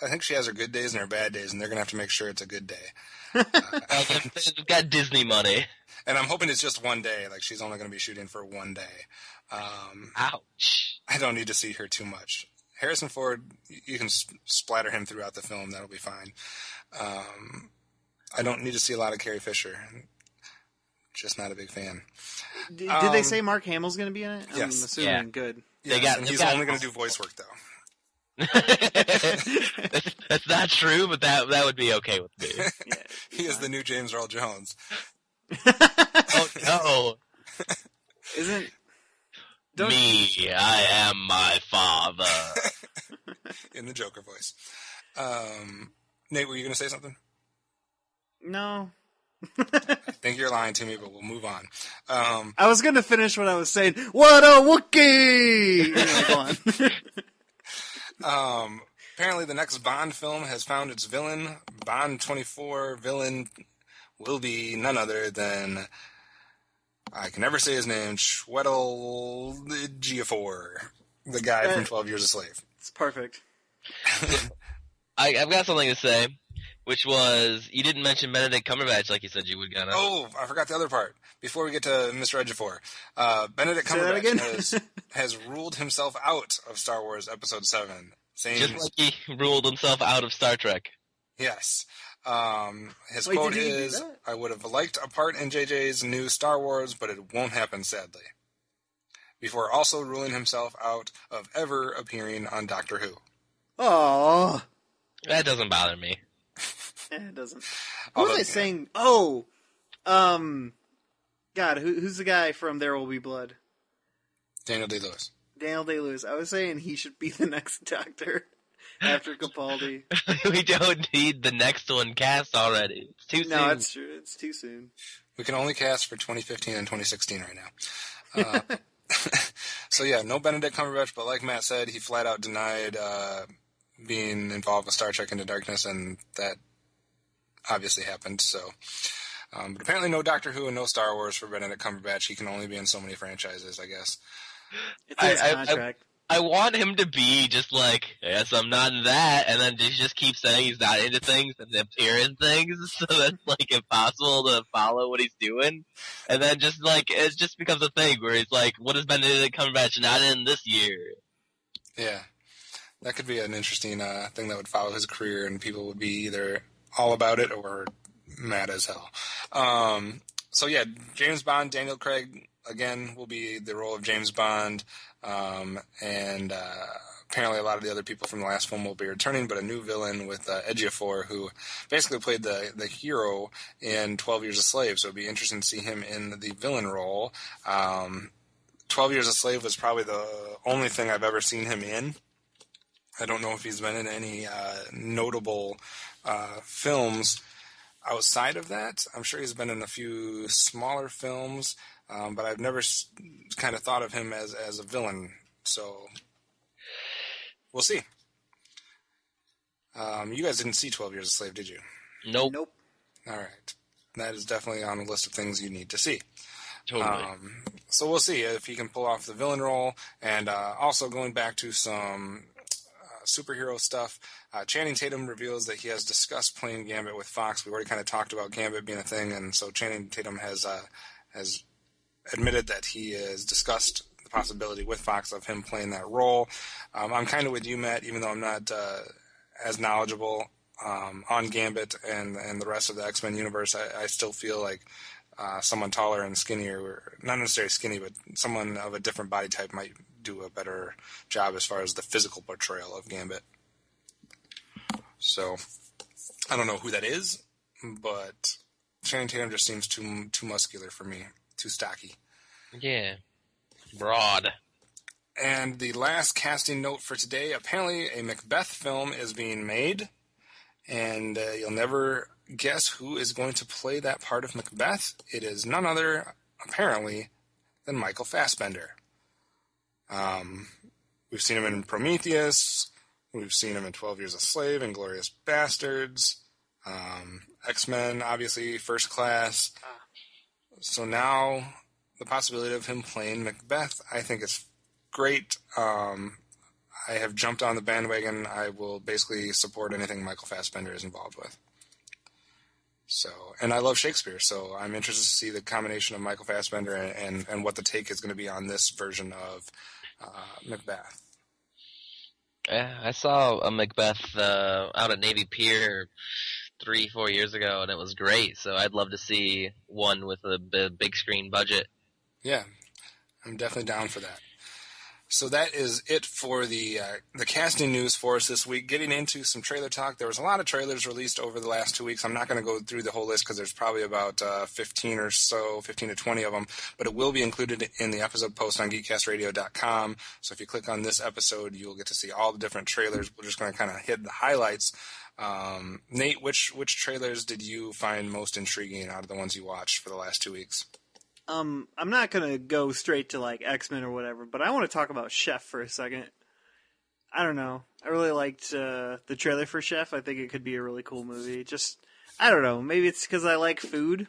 B: I think she has her good days and her bad days, and they're going to have to make sure it's a good day.
D: They've got Disney money.
B: And I'm hoping it's just one day. Like, she's only going to be shooting for one day.
D: Ouch.
B: I don't need to see her too much. Harrison Ford, you can splatter him throughout the film. That'll be fine. I don't need to see a lot of Carrie Fisher. Just not a big fan.
C: Did they say Mark Hamill's going to be in it?
B: Yes.
C: I'm assuming.
D: Yeah.
C: Good.
B: Yes, and he's only going to do voice work, though.
D: That's not true, but that would be okay with me.
C: Yeah,
B: He is the new James Earl Jones.
D: Oh no! Me, I am my father.
B: In the Joker voice. Nate, were you going to say something?
C: No.
B: I think you're lying to me, but we'll move on.
C: I was going to finish what I was saying. What a Wookiee! Go on.
B: Apparently the next Bond film has found its villain. Bond 24 villain will be none other than, I can never say his name, Chiwetel Ejiofor, the guy from 12 Years a Slave.
C: It's perfect.
D: I've got something to say, which was, you didn't mention Benedict Cumberbatch like you said you would, Gunnar.
B: Oh, I forgot the other part. Before we get to Mr. Ejiofor, Benedict Cumberbatch has ruled himself out of Star Wars Episode 7. Saying,
D: just like he ruled himself out of Star Trek.
B: Yes. His quote is, I would have liked a part in JJ's new Star Wars, but it won't happen, sadly. Before also ruling himself out of ever appearing on Doctor Who.
C: Oh,
D: that doesn't bother me.
C: It doesn't. What was I saying? Oh, God, who's the guy from There Will Be Blood?
B: Daniel Day-Lewis.
C: Daniel Day-Lewis. I was saying he should be the next Doctor after Capaldi.
D: We don't need the next one cast already. It's too soon.
C: No, it's true. It's too soon.
B: We can only cast for 2015 and 2016 right now. So yeah, no Benedict Cumberbatch, but like Matt said, he flat out denied being involved with Star Trek Into Darkness, and that obviously happened. So, but apparently no Doctor Who and no Star Wars for Benedict Cumberbatch. He can only be in so many franchises, I guess.
C: It's his contract.
D: I want him to be just like, yes, I'm not in that, and then just keep saying he's not into things and appear in things, so that's like impossible to follow what he's doing. And then just like it just becomes a thing where he's like, what has Benedict Cumberbatch not in this year?
B: Yeah, that could be an interesting thing that would follow his career, and people would be either all about it or mad as hell. So yeah, James Bond, Daniel Craig again will be the role of James Bond, and apparently a lot of the other people from the last film will be returning, but a new villain with Ejiofor, who basically played the hero in 12 Years a Slave, so it'd be interesting to see him in the villain role. 12 Years a Slave was probably the only thing I've ever seen him in. I don't know if he's been in any notable films outside of that. I'm sure he's been in a few smaller films, but I've never kind of thought of him as a villain. So we'll see. You guys didn't see 12 Years a Slave, did you?
D: Nope.
B: All right. That is definitely on the list of things you need to see.
D: Totally.
B: So we'll see if he can pull off the villain role. And also going back to some superhero stuff, Channing Tatum reveals that he has discussed playing Gambit with Fox. We already kind of talked about Gambit being a thing, and so Channing Tatum has admitted that he has discussed the possibility with Fox of him playing that role. I'm kind of with you, Matt, even though I'm not as knowledgeable on Gambit and the rest of the X-Men universe. I still feel like someone taller and skinnier, not necessarily skinny, but someone of a different body type might do a better job as far as the physical portrayal of Gambit. So I don't know who that is, but Channing Tatum just seems too muscular for me, too stocky.
D: Yeah. Broad.
B: And the last casting note for today, apparently a Macbeth film is being made, and you'll never guess who is going to play that part of Macbeth. It is none other, apparently, than Michael Fassbender. We've seen him in Prometheus. We've seen him in 12 Years a Slave, Inglourious Bastards, X-Men, obviously, First Class. So now the possibility of him playing Macbeth, I think is great. I have jumped on the bandwagon. I will basically support anything Michael Fassbender is involved with. So, and I love Shakespeare, so I'm interested to see the combination of Michael Fassbender and what the take is going to be on this version of Macbeth.
D: Yeah, I saw a Macbeth out at Navy Pier 3-4 years ago, and it was great. So I'd love to see one with a big screen budget.
B: Yeah, I'm definitely down for that. So that is it for the casting news for us this week. Getting into some trailer talk. There was a lot of trailers released over the last 2 weeks. I'm not going to go through the whole list because there's probably about 15 to 20 of them. But it will be included in the episode post on geekcastradio.com. So if you click on this episode, you'll get to see all the different trailers. We're just going to kind of hit the highlights. Nate, which trailers did you find most intriguing out of the ones you watched for the last 2 weeks?
C: I'm not gonna go straight to like X-Men or whatever, but I want to talk about Chef for a second. I don't know. I really liked the trailer for Chef. I think it could be a really cool movie. Just, I don't know. Maybe it's because I like food.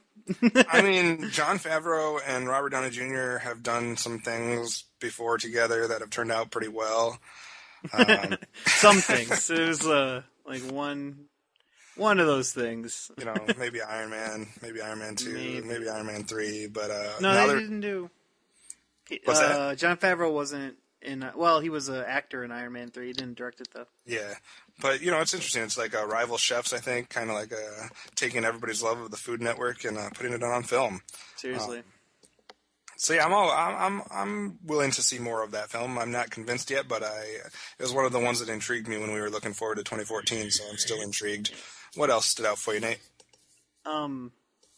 B: I mean, Jon Favreau and Robert Downey Jr. have done some things before together that have turned out pretty well.
C: Some things. It was like one of those things.
B: You know, maybe Iron Man, maybe Iron Man 2, maybe Iron Man 3, but
C: no, they didn't do.
B: What's that?
C: Jon Favreau wasn't in. Well, he was an actor in Iron Man 3. He didn't direct it though.
B: Yeah, but you know, it's interesting. It's like rival chefs, I think, kind of like taking everybody's love of the Food Network and putting it on film.
C: Seriously.
B: So yeah, I'm willing to see more of that film. I'm not convinced yet, but it was one of the ones that intrigued me when we were looking forward to 2014. So I'm still intrigued. What else stood out for you, Nate?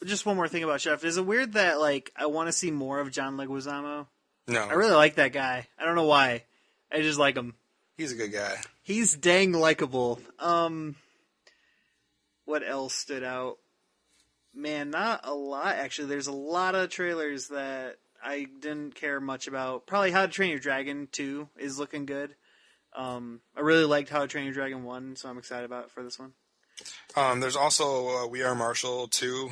C: Just one more thing about Chef. Is it weird that like I want to see more of John Leguizamo?
B: No,
C: I really like that guy. I don't know why. I just like him.
B: He's a good guy.
C: He's dang likable. What else stood out? Man, not a lot actually. There's a lot of trailers that I didn't care much about. Probably How to Train Your Dragon 2 is looking good. I really liked How to Train Your Dragon 1, so I'm excited about it for this one.
B: There's also We Are Marshall 2.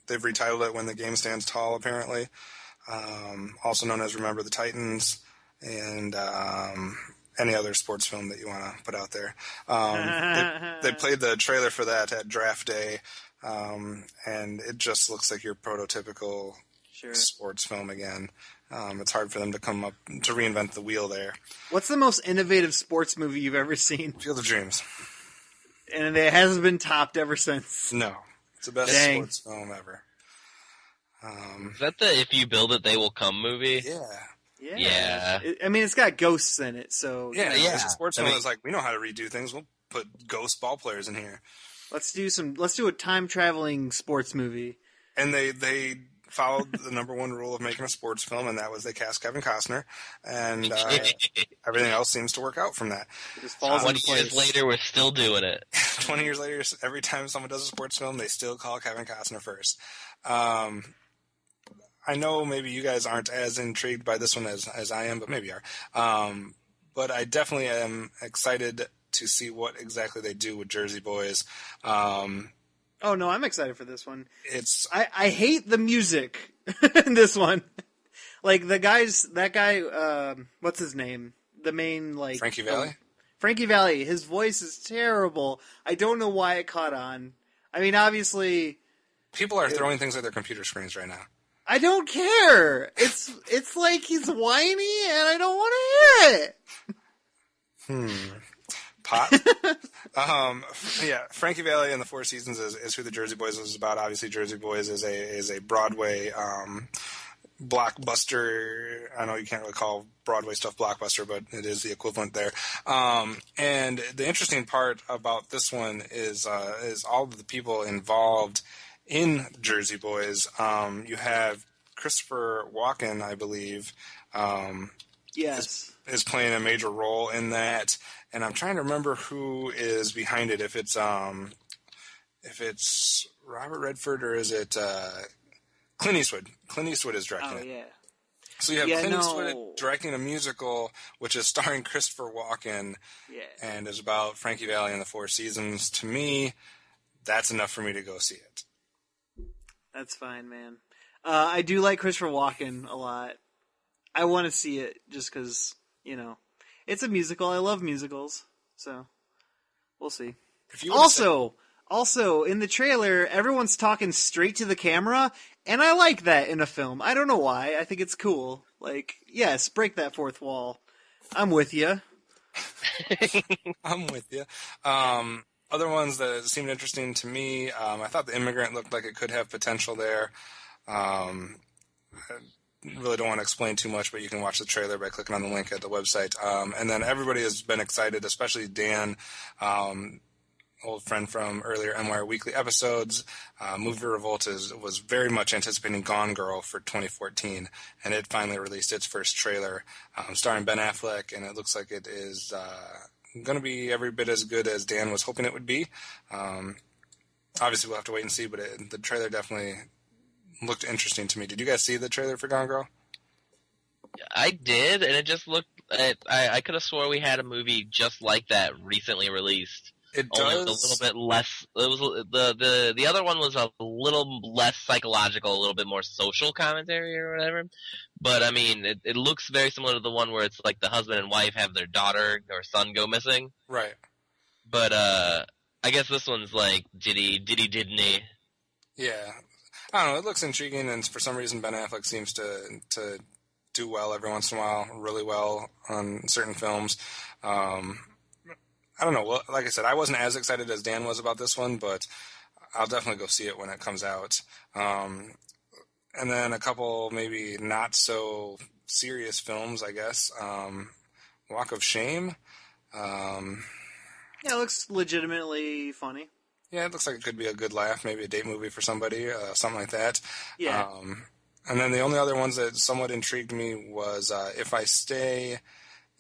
B: They've retitled it When the Game Stands Tall, apparently. Also known as Remember the Titans. and any other sports film that you want to put out there. They played the trailer for that at draft day, and it just looks like your prototypical sports film again. It's hard for them to come up to reinvent the wheel there.
C: What's the most innovative sports movie you've ever seen?
B: Field of Dreams.
C: And it hasn't been topped ever since.
B: No. It's the best sports film ever.
D: Is that the If You Build It, They Will Come movie?
C: Yeah. I mean, it's got ghosts in it, so...
B: Yeah. It's a sports film that's like, we know how to redo things. We'll put ghost ball players in here.
C: Let's do a time-traveling sports movie.
B: And they followed the number one rule of making a sports film, and that was they cast Kevin Costner, and everything else seems to work out from that.
C: It just falls into
D: 20 years later, we're still doing it.
B: 20 years later, every time someone does a sports film, they still call Kevin Costner first. I know maybe you guys aren't as intrigued by this one as I am, but maybe you are. But I definitely am excited to see what exactly they do with Jersey Boys.
C: Oh no, I'm excited for this one.
B: I
C: hate the music in this one. Like that guy, what's his name? The main
B: Frankie Valli?
C: Frankie Valli. His voice is terrible. I don't know why it caught on. I mean, obviously,
B: people are throwing things at their computer screens right now.
C: I don't care. It's like he's whiny, and I don't want to hear it.
B: Pot. Frankie Valli and the Four Seasons is who the Jersey Boys is about. Obviously, Jersey Boys is a Broadway blockbuster. I know you can't really call Broadway stuff blockbuster, but it is the equivalent there. And the interesting part about this one is all of the people involved in Jersey Boys. You have Christopher Walken, I believe.
C: Yes.
B: Is playing a major role in that, and I'm trying to remember who is behind it. If it's Robert Redford or is it Clint Eastwood? Clint Eastwood is directing it.
C: Yeah.
B: So you have Clint Eastwood directing a musical, which is starring Christopher Walken, and is about Frankie Valli and the Four Seasons. To me, that's enough for me to go see it.
C: That's fine, man. I do like Christopher Walken a lot. I want to see it just because, it's a musical. I love musicals, so we'll see. Also, in the trailer, everyone's talking straight to the camera, and I like that in a film. I don't know why. I think it's cool. Like, yes, break that fourth wall. I'm with you.
B: I'm with you. Other ones that seemed interesting to me, I thought The Immigrant looked like it could have potential there. I really don't want to explain too much, but you can watch the trailer by clicking on the link at the website. And then everybody has been excited, especially Dan, old friend from earlier MWIRE weekly episodes. Movie Revolt was very much anticipating Gone Girl for 2014, and it finally released its first trailer, starring Ben Affleck, and it looks like it is going to be every bit as good as Dan was hoping it would be. Obviously, we'll have to wait and see, but the trailer definitely looked interesting to me. Did you guys see the trailer for Gone Girl?
D: I did, and it just looked. I could have swore we had a movie just like that recently released.
B: It
D: Only
B: does.
D: a little bit less. It was the other one was a little less psychological, a little bit more social commentary or whatever. But I mean, it looks very similar to the one where it's like the husband and wife have their daughter or son go missing.
B: Right.
D: But I guess this one's like didn't he?
B: Yeah. I don't know. It looks intriguing, and for some reason Ben Affleck seems to do well every once in a while, really well on certain films. I don't know. Well, like I said, I wasn't as excited as Dan was about this one, but I'll definitely go see it when it comes out. And then a couple maybe not so serious films, I guess. Walk of Shame.
C: Yeah, it looks legitimately funny.
B: Yeah, it looks like it could be a good laugh, maybe a date movie for somebody, something like that.
C: Yeah.
B: And then the only other ones that somewhat intrigued me was If I Stay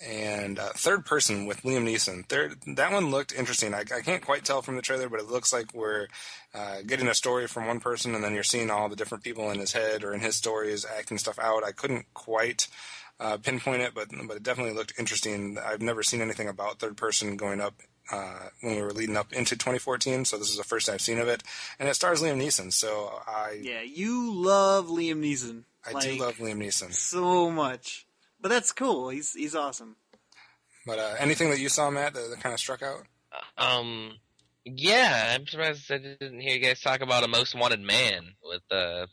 B: and Third Person with Liam Neeson. That one looked interesting. I can't quite tell from the trailer, but it looks like we're getting a story from one person, and then you're seeing all the different people in his head or in his stories acting stuff out. I couldn't quite pinpoint it, but it definitely looked interesting. I've never seen anything about Third Person going up when we were leading up into 2014, so this is the first I've seen of it. And it stars Liam Neeson, so
C: Yeah, you love Liam Neeson.
B: I do love Liam Neeson.
C: So much. But that's cool. He's awesome.
B: But anything that you saw, Matt, that kind of struck out?
D: Yeah, I'm surprised I didn't hear you guys talk about A Most Wanted Man with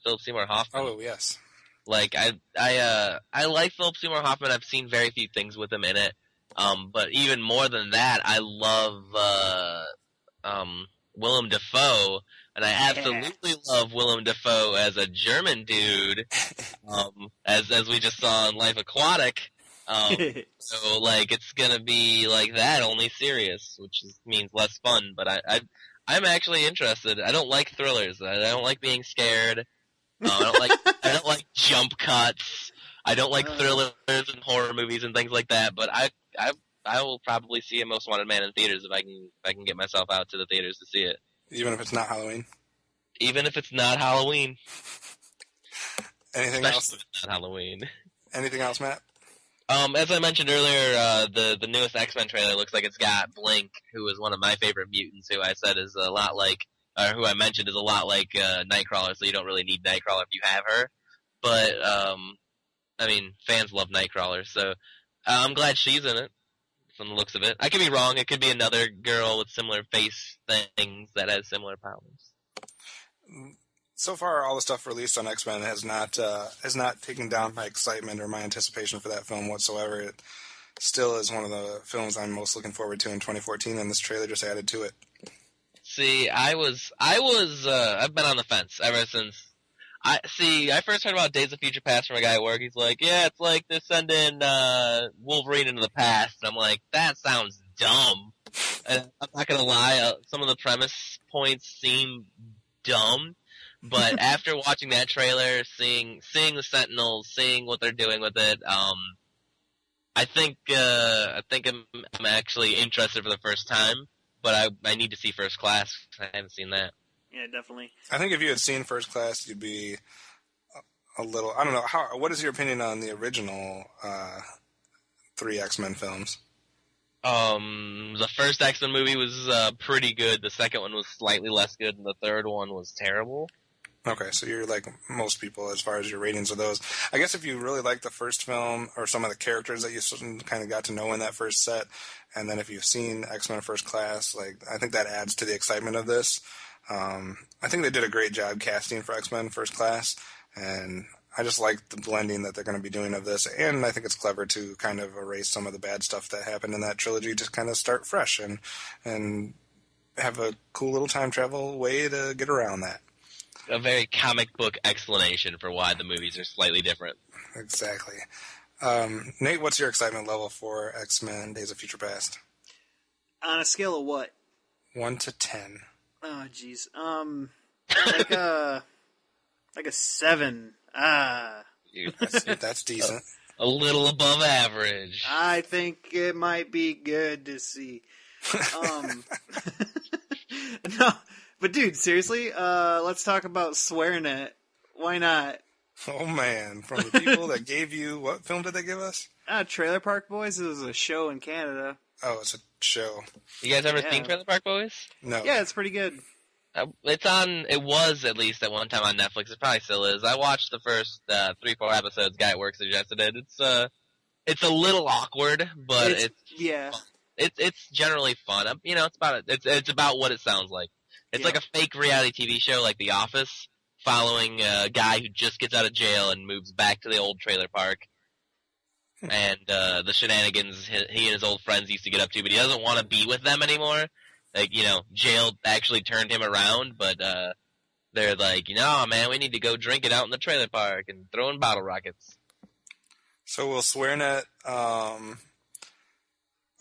D: Philip Seymour Hoffman.
B: Oh, yes.
D: Like I like Philip Seymour Hoffman. I've seen very few things with him in it. But even more than that, I love Willem Dafoe, and I absolutely love Willem Dafoe as a German dude. As we just saw in Life Aquatic. So like it's gonna be like that, only serious, which means less fun. But I'm actually interested. I don't like thrillers. I don't like being scared. I don't like jump cuts. I don't like thrillers and horror movies and things like that. But I will probably see A Most Wanted Man in theaters if I can get myself out to the theaters to see it.
B: Even if it's not Halloween.
D: Even if it's not Halloween.
B: Anything else?
D: If it's not Halloween.
B: Anything else, Matt?
D: As I mentioned earlier, the newest X-Men trailer looks like it's got Blink, who is one of my favorite mutants, who I said is a lot like, who I mentioned is a lot like Nightcrawler, so you don't really need Nightcrawler if you have her. But, I mean, fans love Nightcrawler, so I'm glad she's in it, from the looks of it. I could be wrong. It could be another girl with similar face things that has similar powers.
B: So far, all the stuff released on X-Men has not taken down my excitement or my anticipation for that film whatsoever. It still is one of the films I'm most looking forward to in 2014, and this trailer just added to it.
D: See, I've been on the fence ever since. I first heard about Days of Future Past from a guy at work. He's like, yeah, it's like they're sending Wolverine into the past. And I'm like, that sounds dumb. And I'm not gonna lie, some of the premise points seem dumb. But after watching that trailer, seeing the Sentinels, seeing what they're doing with it, I think I'm actually interested for the first time. But I need to see First Class. I haven't seen that.
C: Yeah, definitely.
B: I think if you had seen First Class, you'd be a little. I don't know. What is your opinion on the original 3 X-Men films?
D: The first X-Men movie was pretty good. The second one was slightly less good, and the third one was terrible.
B: Okay, so you're like most people as far as your ratings of those. I guess if you really like the first film or some of the characters that you kind of got to know in that first set, and then if you've seen X-Men First Class, like I think that adds to the excitement of this. I think they did a great job casting for X-Men First Class, and I just like the blending that they're going to be doing of this, and I think it's clever to kind of erase some of the bad stuff that happened in that trilogy to kind of start fresh and have a cool little time travel way to get around that.
D: A very comic book explanation for why the movies are slightly different.
B: Exactly. Nate, what's your excitement level for X-Men Days of Future Past?
C: On a scale of what?
B: 1 to 10.
C: Oh, jeez. Like a 7.
B: That's decent.
D: A little above average.
C: I think it might be good to see. No, but dude, seriously, let's talk about SwearNet. Why not?
B: Oh man, from the people that gave you, what film did they give us?
C: Trailer Park Boys. It was a show in Canada.
B: Oh, it's a show.
D: You guys ever seen Trailer Park Boys?
B: No.
C: Yeah, it's pretty good.
D: It was at least at one time on Netflix. It probably still is. I watched the first 3-4 episodes. Guy at work suggested it. It's a little awkward, but it's generally fun. You know, it's about what it sounds like. It's like a fake reality TV show, like The Office, following a guy who just gets out of jail and moves back to the old trailer park, and the shenanigans he and his old friends used to get up to, but he doesn't want to be with them anymore. Like, you know, jail actually turned him around, but they're like, no, man, we need to go drink it out in the trailer park and throw in bottle rockets.
B: So will SwearNet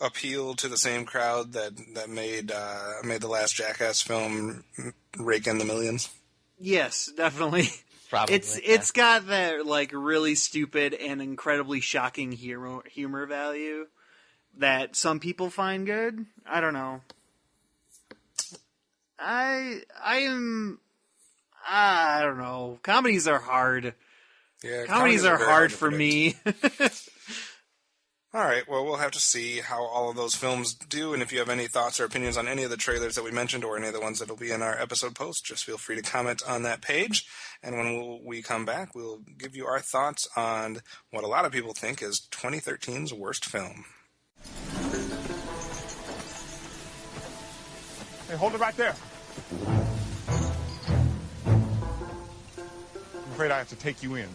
B: appeal to the same crowd that made the last Jackass film rake in the millions?
C: Yes, definitely.
D: Probably.
C: It's got that like really stupid and incredibly shocking humor value that some people find good. I don't know. I don't know. Comedies are hard.
B: Yeah,
C: comedies are hard for me.
B: All right, well, we'll have to see how all of those films do, and if you have any thoughts or opinions on any of the trailers that we mentioned or any of the ones that will be in our episode post, just feel free to comment on that page. And when we come back, we'll give you our thoughts on what a lot of people think is 2013's worst film.
E: Hey, hold it right there. I'm afraid I have to take you in.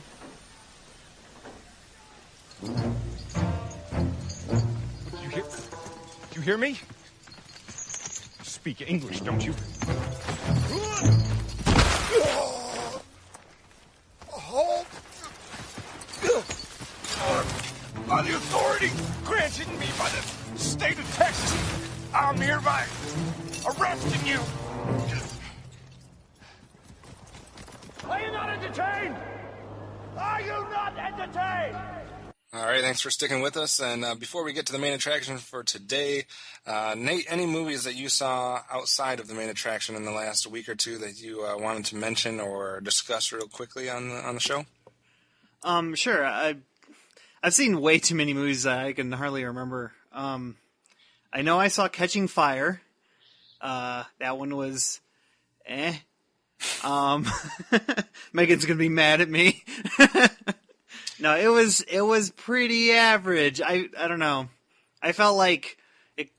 E: You hear me? You speak English, don't you? Hold! By the authority granted me by the state of Texas, I'm hereby arresting you. Are you not entertained? Are you not entertained?
B: All right, thanks for sticking with us. And before we get to the main attraction for today, Nate, any movies that you saw outside of the main attraction in the last week or two that you wanted to mention or discuss real quickly on the show?
C: Sure. I've seen way too many movies that I can hardly remember. I know I saw Catching Fire. That one was, Megan's gonna be mad at me. No, it was pretty average. I don't know. I felt like it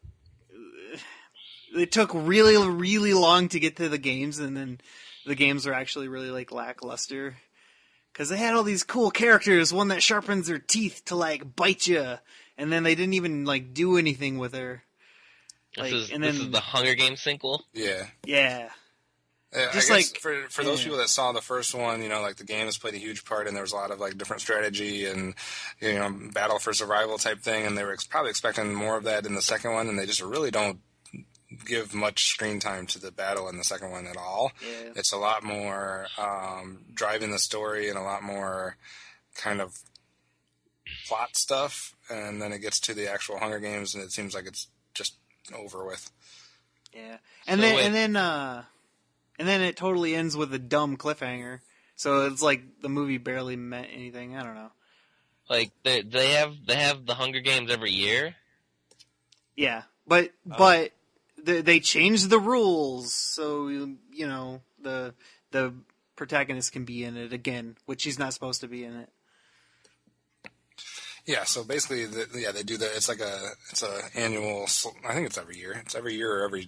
C: took really, really long to get to the games, and then the games were actually really like lackluster. Because they had all these cool characters, one that sharpens her teeth to like bite you, and then they didn't even like do anything with her.
D: This is the Hunger Games sequel?
B: Yeah.
C: Yeah.
B: Just I guess for those people that saw the first one, like the games played a huge part, and there was a lot of like different strategy and battle for survival type thing, and they were probably expecting more of that in the second one, and they just really don't give much screen time to the battle in the second one at all.
C: Yeah.
B: It's a lot more driving the story and a lot more kind of plot stuff, and then it gets to the actual Hunger Games, and it seems like it's just over with.
C: Yeah, and then it totally ends with a dumb cliffhanger. So it's like the movie barely meant anything. I don't know.
D: Like they have the Hunger Games every year.
C: Yeah, but they changed the rules, so the protagonist can be in it again, which she's not supposed to be in it.
B: Yeah, so basically, they do that. It's like it's a annual. I think it's every year. It's every year or every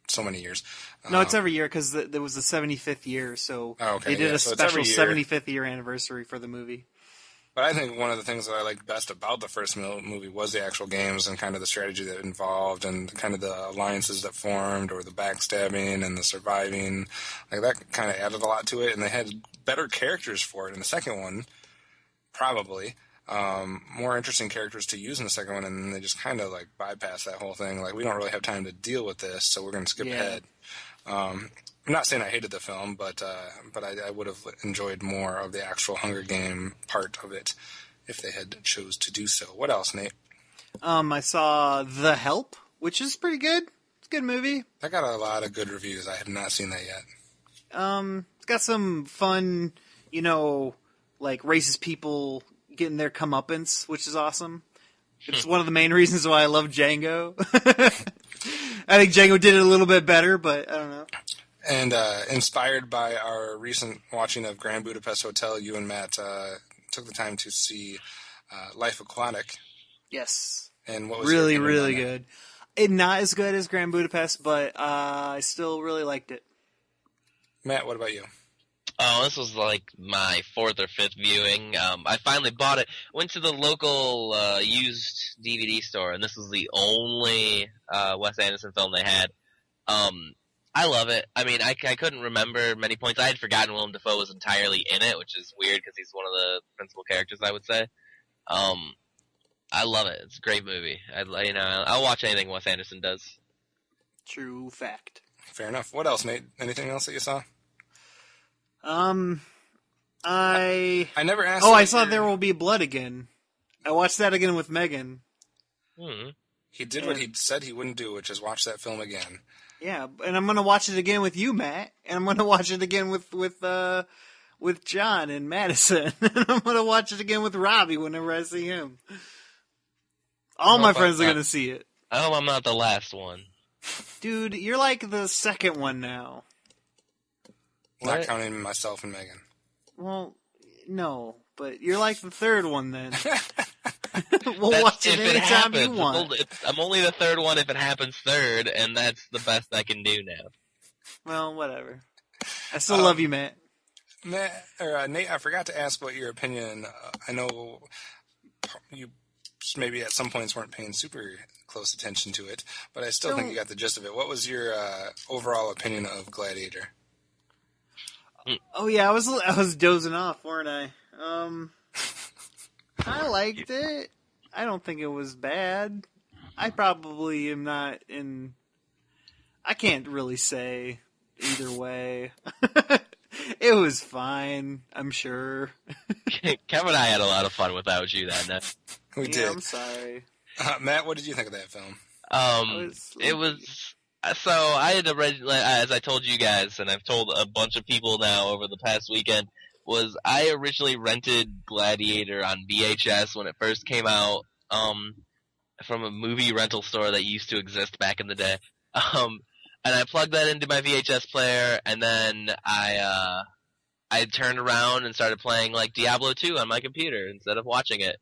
B: so many years.
C: No, it's every year because there was the 75th year, so they did a special 75th year anniversary for the movie.
B: But I think one of the things that I liked best about the first movie was the actual games and kind of the strategy that involved and kind of the alliances that formed or the backstabbing and the surviving. Like that kind of added a lot to it, and they had better characters for it in the second one, probably. More interesting characters to use in the second one, and then they just kind of like bypass that whole thing. Like, we don't really have time to deal with this, so we're going to skip ahead. I'm not saying I hated the film, but I would have enjoyed more of the actual Hunger Game part of it if they had chose to do so. What else, Nate?
C: I saw The Help, which is pretty good. It's a good movie.
B: That got a lot of good reviews. I have not seen that yet.
C: It's got some fun, like racist people getting their comeuppance, which is awesome. It's one of the main reasons why I love Django. I think Django did it a little bit better, but I don't know.
B: And inspired by our recent watching of Grand Budapest Hotel, you and Matt took the time to see Life Aquatic.
C: Yes.
B: And what was
C: really, really good. It not as good as Grand Budapest, but I still really liked it.
B: Matt, what about you?
D: Oh, this was like my fourth or fifth viewing. I finally bought it. Went to the local used DVD store, and this was the only Wes Anderson film they had. I love it. I mean, I couldn't remember many points. I had forgotten Willem Dafoe was entirely in it, which is weird because he's one of the principal characters, I would say. I love it. It's a great movie. I'll watch anything Wes Anderson does.
C: True fact.
B: Fair enough. What else, Nate? Anything else that you saw?
C: I
B: never asked.
C: Oh, I saw There Will Be Blood again. I watched that again with Megan.
B: He did what he said he wouldn't do, which is watch that film again.
C: Yeah, and I'm gonna watch it again with you, Matt, and I'm gonna watch it again with John and Madison, and I'm gonna watch it again with Robbie whenever I see him. All my
D: hope
C: friends are
D: I'm
C: going
D: not-
C: to see it.
D: I hope I'm not the last one.
C: Dude, you're like the second one now.
B: Not
D: What?
B: counting myself and Megan.
C: Well, no, but you're like the third one then. We'll
D: That's
C: watch it
D: if it
C: anytime you
D: happens.
C: want.
D: I'm only the third one if it happens third, and that's the best I can do now.
C: Well, whatever. I still love you, Matt.
B: Nate, I forgot to ask what your opinion. I know you maybe at some points weren't paying super close attention to it, but I still think you got the gist of it. What was your overall opinion of Gladiator?
C: Oh yeah, I was dozing off, weren't I? I liked it. I don't think it was bad. I probably am not in. I can't really say either way. It was fine, I'm sure.
D: Kevin and I had a lot of fun without you that night.
B: We
C: Yeah,
B: did.
C: I'm sorry.
B: Matt, what did you think of that film?
D: It was so I had originally, as I told you guys, and I've told a bunch of people now over the past weekend, was I originally rented Gladiator on VHS when it first came out, from a movie rental store that used to exist back in the day. And I plugged that into my VHS player, and then I turned around and started playing like Diablo 2 on my computer instead of watching it,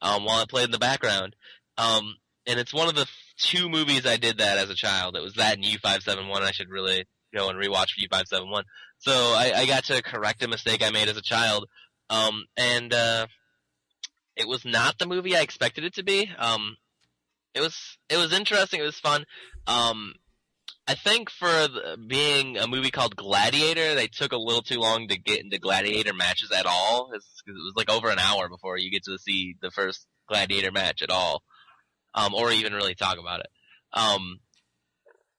D: while I played in the background. And it's one of the two movies I did that as a child. It was that and U571. I should really go and rewatch U571. So I got to correct a mistake I made as a child. And it was not the movie I expected it to be. It was interesting. It was fun. I think for being a movie called Gladiator, they took a little too long to get into Gladiator matches at all. It was like over an hour before you get to see the first Gladiator match at all, or even really talk about it.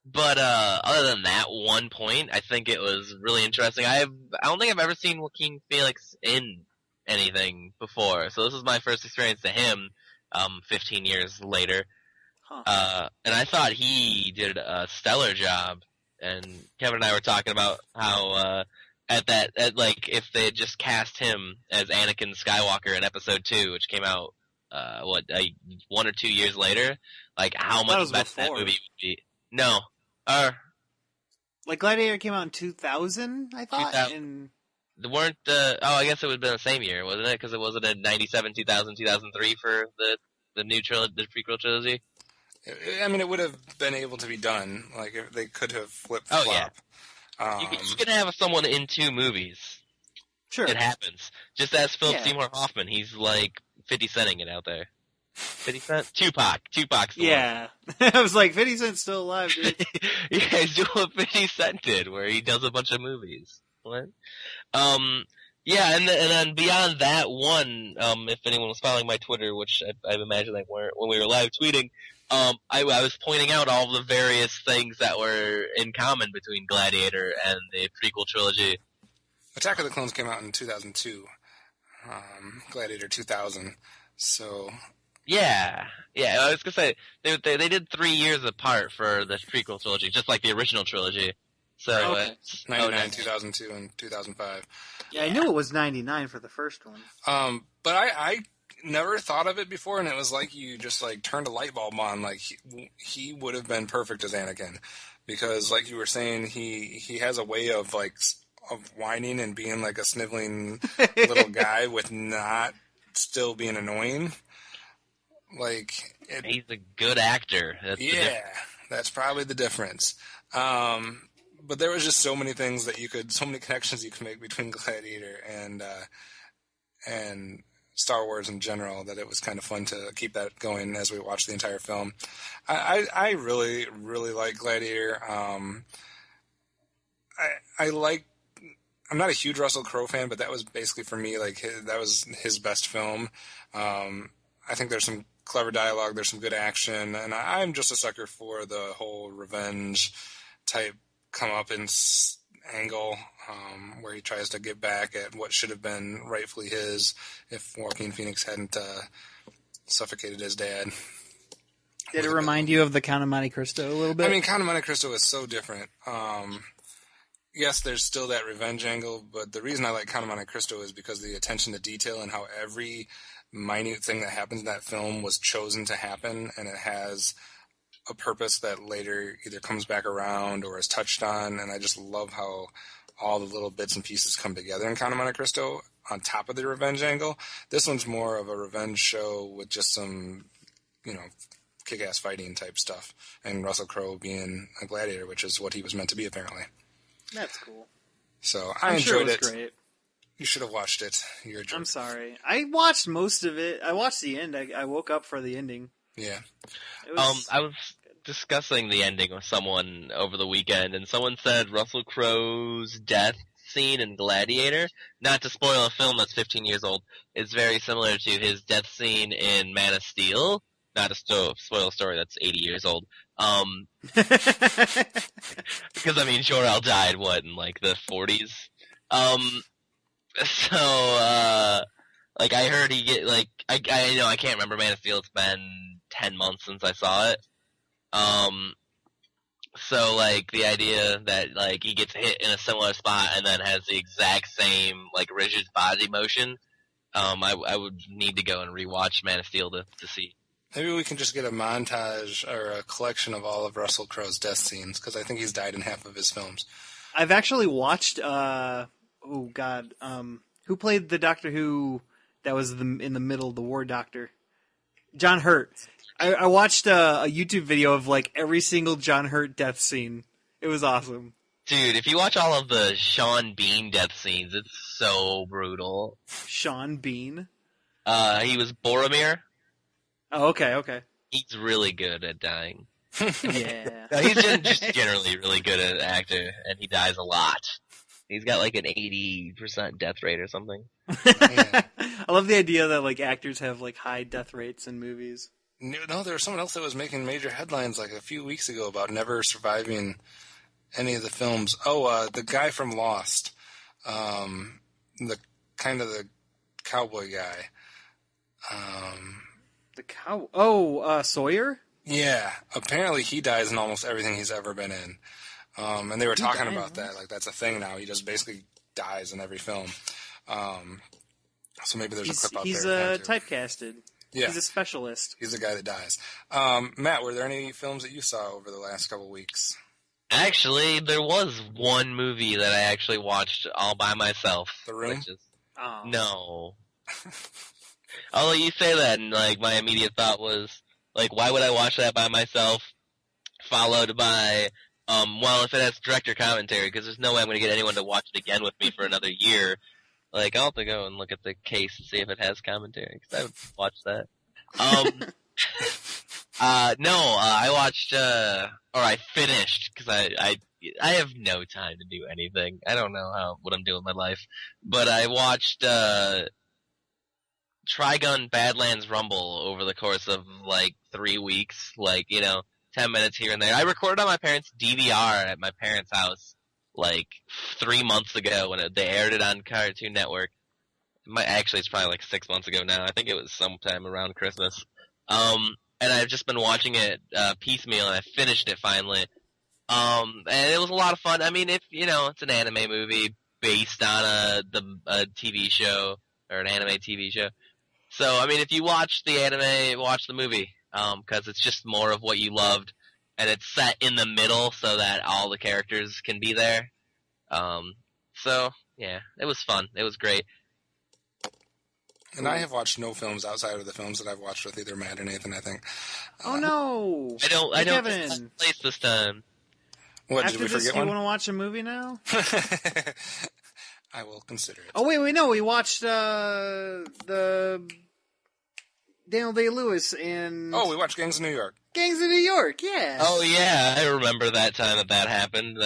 D: But other than that one point, I think it was really interesting. I don't think I've ever seen Joaquin Phoenix in anything before, so this is my first experience to him, 15 years later. And I thought he did a stellar job. And Kevin and I were talking about how if they had just cast him as Anakin Skywalker in Episode 2, which came out 1 or 2 years later, like how much better that movie would be. No,
C: like Gladiator came out in 2000, I thought.
D: 2000. I guess it would have been the same year, wasn't it? Because it wasn't in 97, 2000, 2003 for the new trilogy, the prequel trilogy.
B: I mean, it would have been able to be done. Like, if they could have flip-flop.
D: Oh, yeah. You can have someone in two movies.
C: Sure.
D: It happens. Just ask Philip Seymour Hoffman. He's like 50 centing it out there. 50 Cent? Tupac's the
C: yeah. I was like, 50 Cent's still alive, dude.
D: Yeah, he's doing what 50 Cent did, where he does a bunch of movies. What? Yeah, and then beyond that one, if anyone was following my Twitter, which I imagine they weren't when we were live tweeting, I was pointing out all the various things that were in common between Gladiator and the prequel trilogy.
B: Attack of the Clones came out in 2002. Gladiator 2000. So...
D: Yeah, I was gonna say, they did 3 years apart for the prequel trilogy, just like the original trilogy. So,
C: Okay.
B: 99, 2002, and 2005.
C: Yeah, I knew it was 99 for the first one.
B: But I never thought of it before, and it was like you just like turned a light bulb on. Like he would have been perfect as Anakin, because like you were saying, he has a way of whining and being like a sniveling little guy with not still being annoying.
D: He's a good actor.
B: That's probably the difference. But there was just so many things so many connections you could make between Gladiator and Star Wars in general, that it was kind of fun to keep that going as we watched the entire film. I really, really like Gladiator. I'm not a huge Russell Crowe fan, but that was basically for me, that was his best film. I think there's some clever dialogue, there's some good action, and I'm just a sucker for the whole revenge type comeuppance angle, where he tries to get back at what should have been rightfully his if Joaquin Phoenix hadn't suffocated his dad.
C: Did it remind you of the Count of Monte Cristo a little bit?
B: I mean, Count of Monte Cristo is so different. Yes, there's still that revenge angle, but the reason I like Count of Monte Cristo is because of the attention to detail and how every minute thing that happens in that film was chosen to happen, and it has a purpose that later either comes back around or is touched on, and I just love how all the little bits and pieces come together in Count of Monte Cristo on top of the revenge angle. This one's more of a revenge show with just some, kick-ass fighting type stuff, and Russell Crowe being a gladiator, which is what he was meant to be, apparently.
C: That's cool.
B: So
C: I'm
B: enjoyed
C: sure it was
B: it.
C: Great.
B: You should have watched it. You're a jerk.
C: I'm sorry. I watched most of it. I watched the end. I woke up for the ending.
B: Yeah.
D: I was discussing the ending with someone over the weekend, and someone said Russell Crowe's death scene in Gladiator, not to spoil a film that's 15 years old, is very similar to his death scene in Man of Steel. Not to spoil a story that's 80 years old. Because, Jor-El died, in, the 40s? I heard he get, I can't remember Man of Steel. It's been 10 months since I saw it. The idea that, he gets hit in a similar spot and then has the exact same, rigid body motion, I would need to go and rewatch Man of Steel to see.
B: Maybe we can just get a montage or a collection of all of Russell Crowe's death scenes, because I think he's died in half of his films.
C: I've actually watched, who played the Doctor Who that was in the middle, the War Doctor? John Hurt. I watched a YouTube video of, every single John Hurt death scene. It was awesome.
D: Dude, if you watch all of the Sean Bean death scenes, it's so brutal.
C: Sean Bean?
D: He was Boromir.
C: Oh, okay.
D: He's really good at dying.
C: Yeah.
D: No, he's just generally really good at acting, and he dies a lot. He's got an 80% death rate or something.
C: I love the idea that actors have high death rates in movies.
B: No, there was someone else that was making major headlines a few weeks ago about never surviving any of the films. Oh, the guy from Lost, the cowboy guy.
C: Sawyer?
B: Yeah, apparently he dies in almost everything he's ever been in. And they were talking about that. That's a thing now. He just basically dies in every film. So maybe there's a clip out
C: he's
B: there.
C: He's typecasted.
B: Yeah.
C: He's a specialist.
B: He's the guy that dies. Matt, were there any films that you saw over the last couple weeks?
D: Actually, there was one movie that I actually watched all by myself.
B: The Room?
D: No. Although you say that, and my immediate thought was, why would I watch that by myself? Followed by, if it has director commentary, because there's no way I'm going to get anyone to watch it again with me for another year. I'll have to go and look at the case and see if it has commentary, because I've watched that. I watched, I finished, because I have no time to do anything. I don't know what I'm doing with my life. But I watched, Trigun Badlands Rumble over the course of 3 weeks, 10 minutes here and there. I recorded on my parents' DVR at my parents' house 3 months ago when they aired it on Cartoon Network. Actually, it's probably 6 months ago now. I think it was sometime around Christmas. And I've just been watching it piecemeal, and I finished it finally. And it was a lot of fun. It's an anime movie based on a TV show or an anime TV show. So, if you watch the anime, watch the movie, because it's just more of what you loved, and it's set in the middle so that all the characters can be there. So, yeah, it was fun. It was great.
B: And I have watched no films outside of the films that I've watched with either Matt or Nathan, I think.
C: Oh, no!
D: I don't place this time.
B: What,
C: After
B: did we
C: this,
B: forget
C: you
B: one?
C: want to watch a movie now?
B: I will consider it.
C: Oh, wait, no, we watched the Daniel Day-Lewis and...
B: Oh, we watched Gangs of New York.
C: Gangs of New York, yeah.
D: Oh, yeah, I remember that time that happened.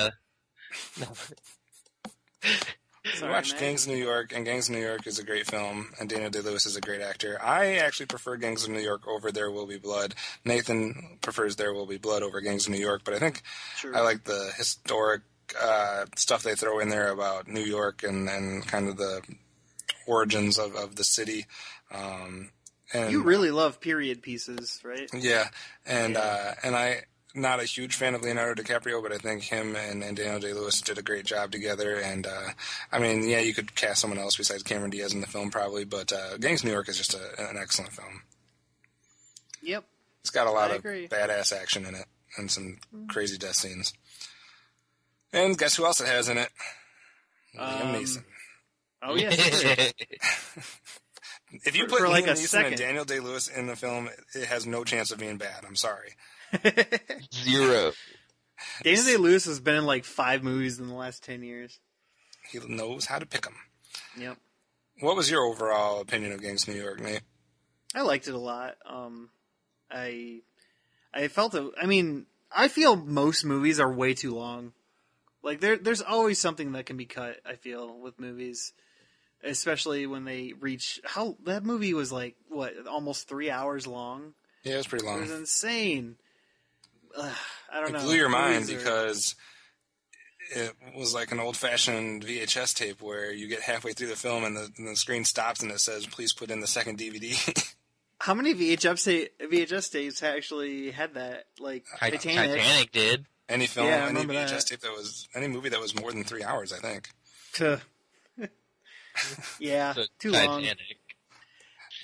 B: We watched Gangs of New York, and Gangs of New York is a great film, and Daniel Day-Lewis is a great actor. I actually prefer Gangs of New York over There Will Be Blood. Nathan prefers There Will Be Blood over Gangs of New York, but I think I like the historic stuff they throw in there about New York and kind of the origins of the city. And
C: you really love period pieces, right?
B: Yeah, and I not a huge fan of Leonardo DiCaprio, but I think him and Daniel Day-Lewis did a great job together. And, I mean, yeah, you could cast someone else besides Cameron Diaz in the film probably, but Gangs of New York is just an excellent film.
C: Yep.
B: It's got a lot of
C: agree.
B: badass action in it and some crazy death scenes. And guess who else it has in it? Liam Neeson.
C: Oh, yes.
B: If you put
C: like
B: Liam
C: a
B: Neeson
C: second.
B: and Daniel Day-Lewis in the film, it has no chance of being bad. I'm sorry.
D: 0.
C: Daniel Day-Lewis has been in like 5 movies in the last 10 years.
B: He knows how to pick them.
C: Yep.
B: What was your overall opinion of Gangs of New York, Nate?
C: I liked it a lot. I felt it. I mean, I feel most movies are way too long. Like there's always something that can be cut. I feel with movies, especially when they reach that movie was like almost 3 hours long.
B: Yeah, it was pretty long.
C: It was insane. I don't know.
B: It blew your mind because it was like an old-fashioned VHS tape where you get halfway through the film and the screen stops and it says, "Please put in the second DVD."
C: How many VHS tapes actually had that? Like
D: Titanic did.
B: Any film,
C: Yeah, I
B: any
C: remember
B: VHS
C: that.
B: tape any movie that was more than 3 hours, I think.
C: Yeah,
D: So
C: too long.
D: Titanic.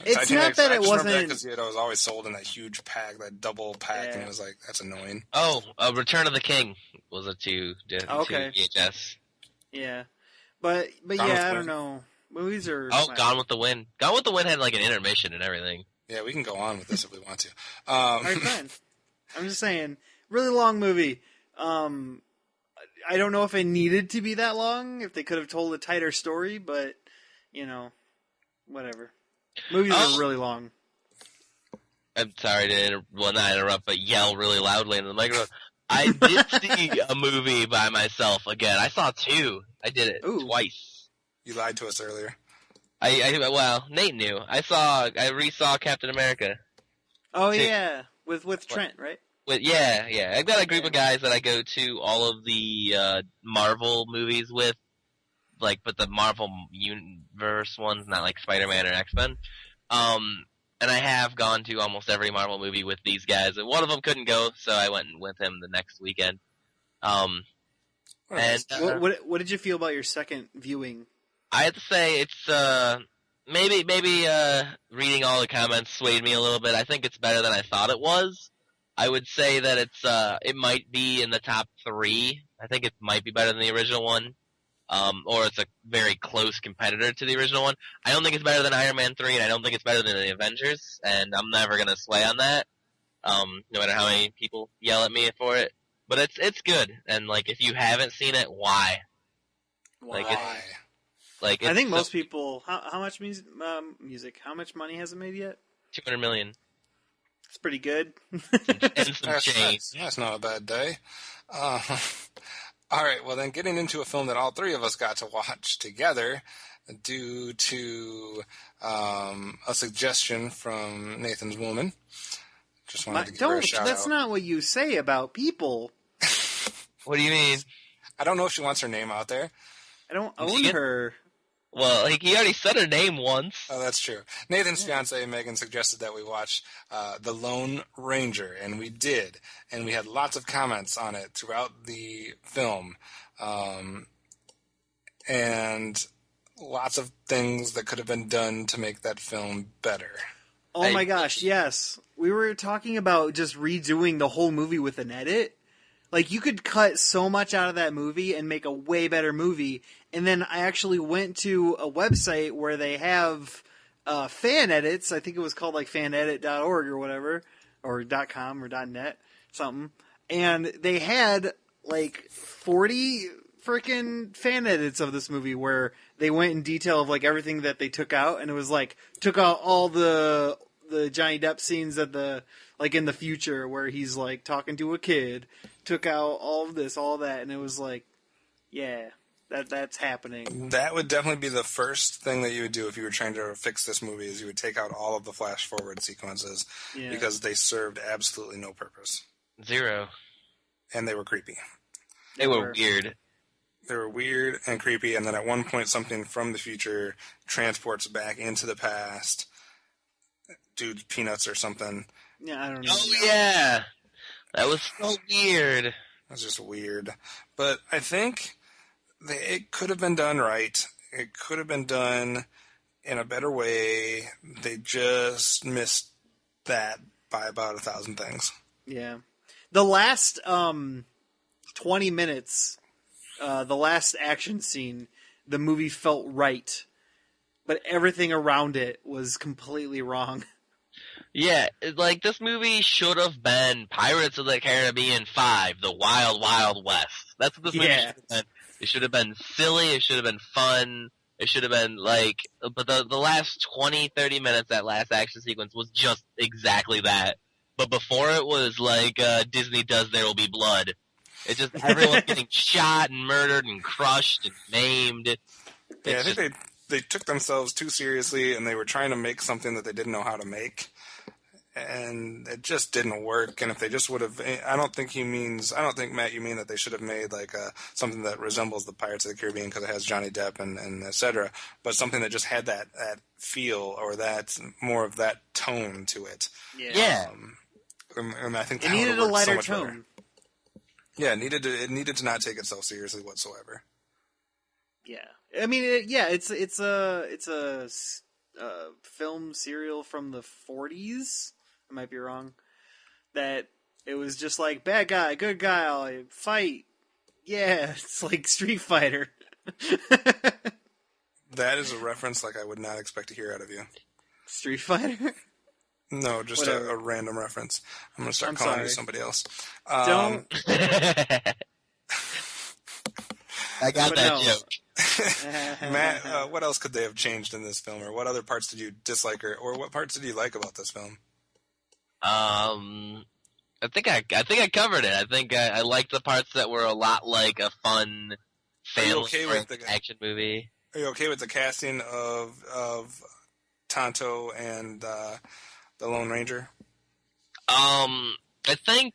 C: It's
B: Titanic,
C: not that
B: I
C: it
B: just remember
C: wasn't.
B: because it was always sold in that huge pack, that double pack, and
C: Yeah.
B: it was like, that's annoying.
D: Oh, Return of the King was a 2
C: Okay.
D: VHS.
C: Yeah, but
B: Gone with
C: yeah,
B: the
C: I don't
B: Wind.
C: know. Movies are.
D: Oh, Gone with the Wind. Gone with the Wind had like an intermission and everything.
B: Yeah, we can go on with this if we want to.
C: All right, fine. I'm just saying, really long movie. I don't know if it needed to be that long. If they could have told a tighter story, but whatever. Movies are really long.
D: I'm sorry to not interrupt, but yell really loudly into the microphone. I did see a movie by myself again. I saw 2. I did it twice.
B: You lied to us earlier.
D: Well, Nate knew. I re-saw Captain America.
C: Oh
D: 2.
C: yeah, with Trent, right?
D: Yeah. I've got a group of guys that I go to all of the Marvel movies with, but the Marvel Universe ones, not like Spider-Man or X-Men. And I have gone to almost every Marvel movie with these guys, and one of them couldn't go, so I went with him the next weekend.
C: What did you feel about your second viewing?
D: I have to say it's maybe reading all the comments swayed me a little bit. I think it's better than I thought it was. I would say that it might be in the top 3. I think it might be better than the original one. Or it's a very close competitor to the original one. I don't think it's better than Iron Man 3, and I don't think it's better than the Avengers, and I'm never gonna sway on that. No matter how many people yell at me for it. But it's good, and if you haven't seen it, why?
B: Why?
C: I think most people. How much music? How much money has it made yet?
D: $200 million.
C: It's pretty good.
D: And some change.
B: That's not a bad day. All right, well then getting into a film that all 3 of us got to watch together due to a suggestion from Nathan's woman. Just wanted to give her a shout out.
C: That's not what you say about people.
D: What do you mean?
B: I don't know if she wants her name out there.
C: I don't own her.
D: Well, he already said her name once.
B: Oh, that's true. Nathan's fiancée, Megan, suggested that we watch The Lone Ranger, and we did. And we had lots of comments on it throughout the film. And lots of things that could have been done to make that film better.
C: Oh my gosh, yes. We were talking about just redoing the whole movie with an edit. You could cut so much out of that movie and make a way better movie. And then I actually went to a website where they have fan edits. I think it was called fanedit.org or whatever, or .com or .net, something. And they had 40 freaking fan edits of this movie where they went in detail of everything that they took out. And it was took out all the Johnny Depp scenes at the in the future where he's talking to a kid, took out all of this, all that, and it was yeah, that's happening.
B: That would definitely be the first thing that you would do if you were trying to fix this movie, is you would take out all of the flash forward sequences because they served absolutely no purpose.
D: 0.
B: And they were creepy.
D: They were weird.
B: They were weird and creepy, and then at one point something from the future transports back into the past. Dude's peanuts or something.
C: Yeah, I don't know.
D: Oh yeah, That was so weird.
B: That's just weird. But I think it could have been done right. It could have been done in a better way. They just missed that by about 1,000 things.
C: Yeah. The last 20 minutes, the last action scene, the movie felt right, but everything around it was completely wrong.
D: Yeah, like, this movie should have been Pirates of the Caribbean 5, The Wild Wild West. That's what this movie should have been. It should have been silly, it should have been fun, it should have been, like, but the last 20, 30 minutes, that last action sequence was just exactly that. But before it was like Disney does There Will Be Blood. It's just everyone getting shot and murdered and crushed and maimed.
B: Yeah, I think they took themselves too seriously, and they were trying to make something that they didn't know how to make. And it just didn't work. And if they just would have, I don't think, Matt, you mean that they should have made like something that resembles the Pirates of the Caribbean because it has Johnny Depp and et cetera, but something that just had that feel or that more of that tone to it.
D: Yeah.
B: And I think
C: it needed a lighter tone.
B: Better. Yeah, it needed to not take itself seriously whatsoever.
C: Yeah, I mean, it's a film serial from the 40s. I might be wrong. That it was just like bad guy, good guy, I'll fight. Yeah, it's like Street Fighter.
B: That is a reference like I would not expect to hear out of you.
C: Street Fighter.
B: No, just a random reference. I'm going to start calling you somebody else.
C: Don't.
D: I got that joke.
B: Matt, what else could they have changed in this film, or what other parts did you dislike, or what parts did you like about this film?
D: I think I covered it. I think I liked the parts that were a lot like a fun family action movie.
B: Are you okay with the casting of Tonto and the Lone Ranger?
D: I think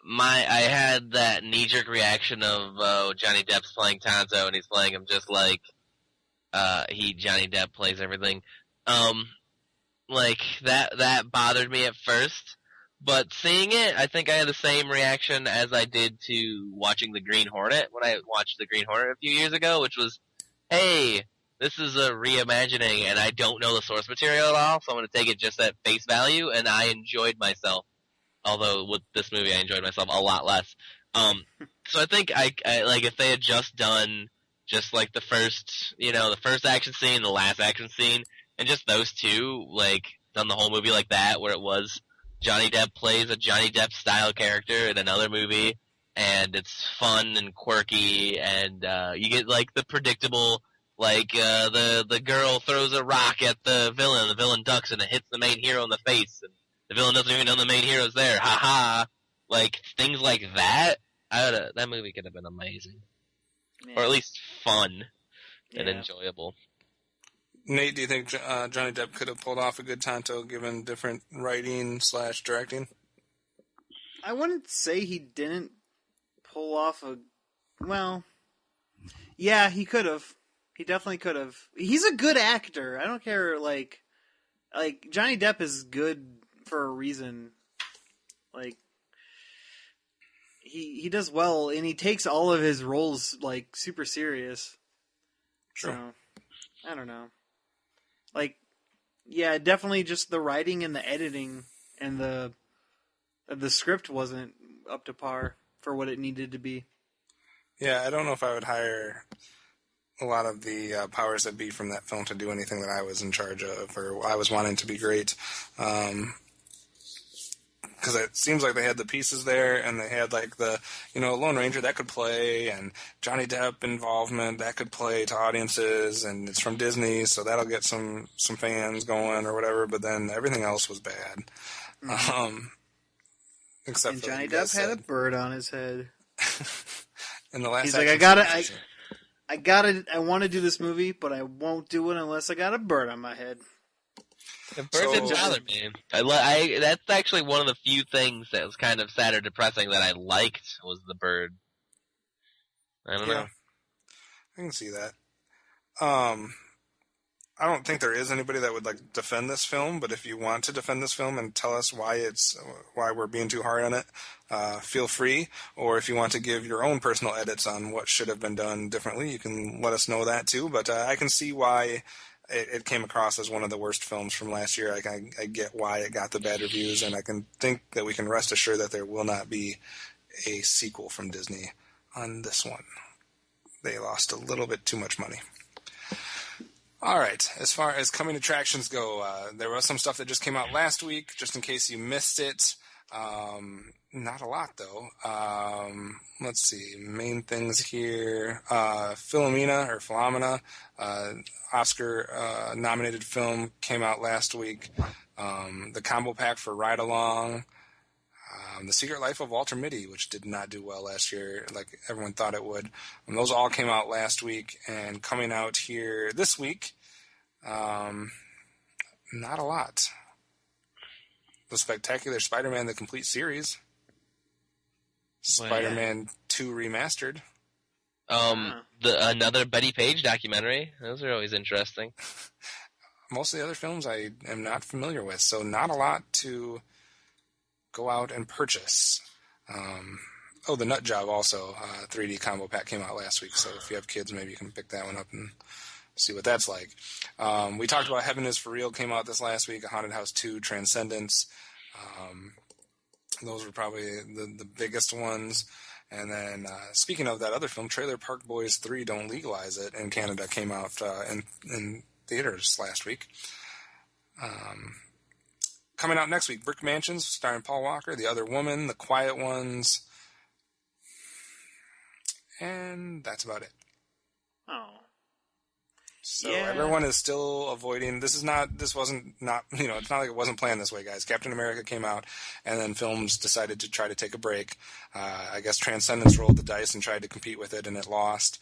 D: I had that knee-jerk reaction of Johnny Depp's playing Tonto, and he's playing him just like Johnny Depp plays everything. Like that bothered me at first, but seeing it, I think I had the same reaction as I did to watching The Green Hornet when I watched The Green Hornet a few years ago, which was, hey, this is a reimagining, and I don't know the source material at all, so I'm going to take it just at face value, and I enjoyed myself. Although with this movie, I enjoyed myself a lot less. So I think I like if they had just done just like the first action scene, the last action scene, and just those two, like done the whole movie like that, where it was Johnny Depp plays a Johnny Depp style character in another movie, and it's fun and quirky, and you get like the predictable. Like, the girl throws a rock at the villain ducks, and it hits the main hero in the face, and the villain doesn't even know the main hero's there, ha-ha. Like, things like that, that movie could have been amazing. Yeah. Or at least fun and enjoyable.
B: Nate, do you think Johnny Depp could have pulled off a good Tonto given different writing / directing?
C: I wouldn't say he didn't pull off yeah, he could have. He definitely could have. He's a good actor. I don't care, like Johnny Depp is good for a reason. Like, he does well, and he takes all of his roles, like, super serious.
B: Sure.
C: So, I don't know. Like, yeah, definitely just the writing and the editing and the script wasn't up to par for what it needed to be.
B: Yeah, I don't know if I would hire a lot of the powers that be from that film to do anything that I was in charge of or I was wanting to be great. Because it seems like they had the pieces there, and they had like the, Lone Ranger that could play, and Johnny Depp involvement that could play to audiences, and it's from Disney, so that'll get some fans going or whatever. But then everything else was bad.
C: Mm-hmm.
B: Except
C: and Johnny Depp had a bird on his head.
B: In the last,
C: he's like, I want to do this movie, but I won't do it unless I got a bird on my head.
D: The bird didn't bother me. That's actually one of the few things that was kind of sad or depressing that I liked was the bird. I don't know.
B: I can see that. I don't think there is anybody that would like defend this film, but if you want to defend this film and tell us why we're being too hard on it, feel free. Or if you want to give your own personal edits on what should have been done differently, you can let us know that too. But I can see why it came across as one of the worst films from last year. I get why it got the bad reviews, and I can think that we can rest assured that there will not be a sequel from Disney on this one. They lost a little bit too much money. All right, as far as coming attractions go, there was some stuff that just came out last week, just in case you missed it. Not a lot, though. Let's see, main things here. Philomena, Oscar-nominated film, came out last week. The combo pack for Ride Along. The Secret Life of Walter Mitty, which did not do well last year, like everyone thought it would. And those all came out last week, and coming out here this week, not a lot. The Spectacular Spider-Man, the complete series. Spider-Man 2 Remastered.
D: Another Betty Page documentary. Those are always interesting.
B: Most of the other films I am not familiar with, so not a lot to go out and purchase. The Nut Job also, 3D combo pack came out last week, so if you have kids, maybe you can pick that one up and see what that's like. We talked about Heaven is for Real, came out this last week, A Haunted House 2, Transcendence. Those were probably the biggest ones. And then, speaking of that other film, Trailer Park Boys 3, Don't Legalize It, in Canada, came out in theaters last week. Coming out next week, Brick Mansions, starring Paul Walker, The Other Woman, The Quiet Ones, and that's about it.
C: Oh.
B: So everyone is still avoiding. It's not like it wasn't planned this way, guys. Captain America came out, and then films decided to try to take a break. I guess Transcendence rolled the dice and tried to compete with it, and it lost.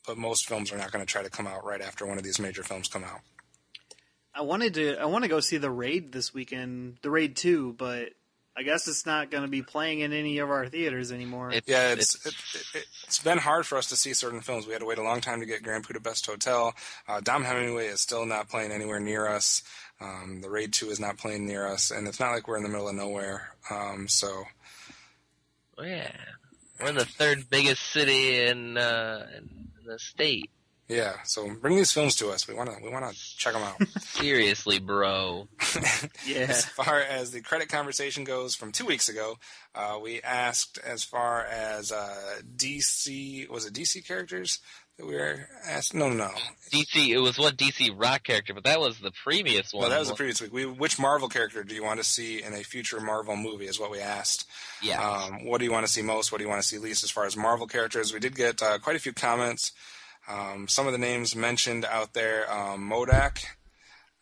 B: But most films are not going to try to come out right after one of these major films come out.
C: I want to go see The Raid this weekend, The Raid 2, but I guess it's not going to be playing in any of our theaters anymore.
B: It's been hard for us to see certain films. We had to wait a long time to get Grand Budapest Hotel. Dom Hemingway is still not playing anywhere near us. The Raid 2 is not playing near us, and it's not like we're in the middle of nowhere.
D: We're in the third biggest city in the state.
B: Yeah, so bring these films to us. We want to check them out.
D: Seriously, bro.
C: Yeah.
B: As far as the credit conversation goes from 2 weeks ago, we asked as far as DC, was it DC characters that we were asked? No.
D: DC, it was one DC Rock character, but that was the previous one.
B: No, that was the previous week. Which Marvel character do you want to see in a future Marvel movie is what we asked.
D: Yeah.
B: What do you want to see most? What do you want to see least as far as Marvel characters? We did get quite a few comments. Some of the names mentioned out there, MODOK.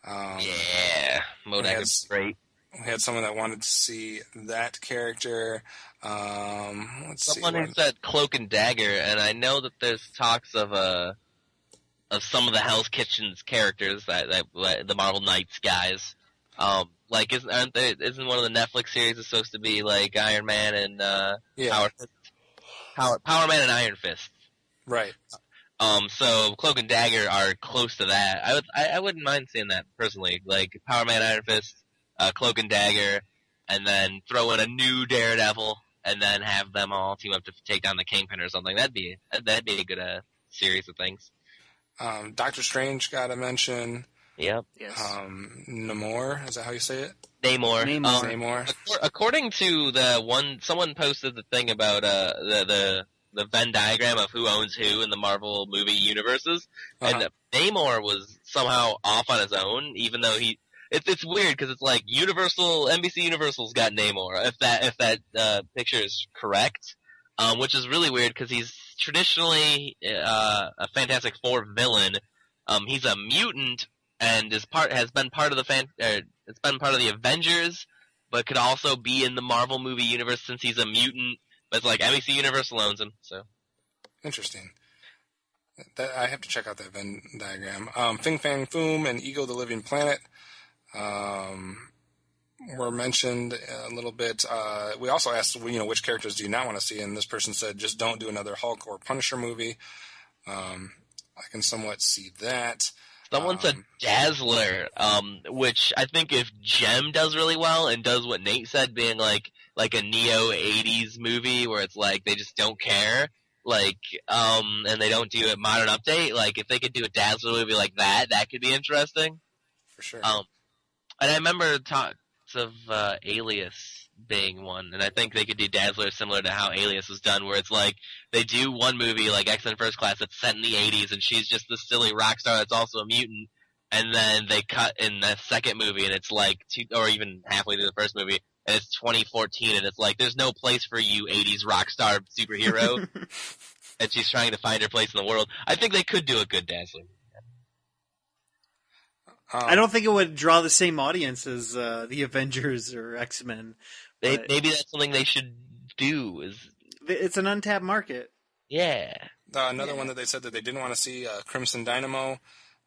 D: MODOK is great.
B: We had someone that wanted to see that character.
D: Someone who said Cloak and Dagger, and I know that there's talks of some of the Hell's Kitchen's characters that the Marvel Knights guys. Isn't one of the Netflix series supposed to be like Iron Man and Power Man and Iron Fist?
B: Right.
D: So Cloak and Dagger are close to that. I wouldn't mind seeing that personally, like Power Man, Iron Fist, Cloak and Dagger, and then throw in a new Daredevil, and then have them all team up to take down the Kingpin or something. That'd be a good series of things.
B: Doctor Strange got a mention.
D: Yep.
C: Yes.
B: Namor, is that how you say it?
D: Namor.
B: Namor.
D: According to someone posted the thing about the Venn diagram of who owns who in the Marvel movie universes, and Namor was somehow off on his own, even though it's weird because it's like NBC Universal's got Namor, if that picture is correct, which is really weird because he's traditionally a Fantastic Four villain. He's a mutant and has been part of the Avengers, but could also be in the Marvel movie universe since he's a mutant. But it's like NBC Universal owns him, so.
B: Interesting. I have to check out that Venn diagram. Fing Fang Foom and Ego the Living Planet were mentioned a little bit. We also asked, which characters do you not want to see? And this person said, just don't do another Hulk or Punisher movie. I can somewhat see that.
D: Someone said Dazzler, which I think if Gem does really well and does what Nate said, being like a neo '80s movie where it's like they just don't care, and they don't do a modern update. Like if they could do a Dazzler movie like that, that could be interesting.
B: For sure.
D: And I remember talks of Alias being one, and I think they could do Dazzler similar to how Alias was done, where it's like they do one movie like X-Men First Class that's set in the '80s, and she's just this silly rock star that's also a mutant, and then they cut in the second movie, and it's like or even halfway through the first movie, and it's 2014, and it's like there's no place for you '80s rock star superhero, and she's trying to find her place in the world. I think they could do a good Dazzler.
C: I don't think it would draw the same audience as the Avengers or X-Men.
D: Maybe that's something they should do.
C: It's an untapped market.
D: Yeah.
B: Another one that they said that they didn't want to see, Crimson Dynamo.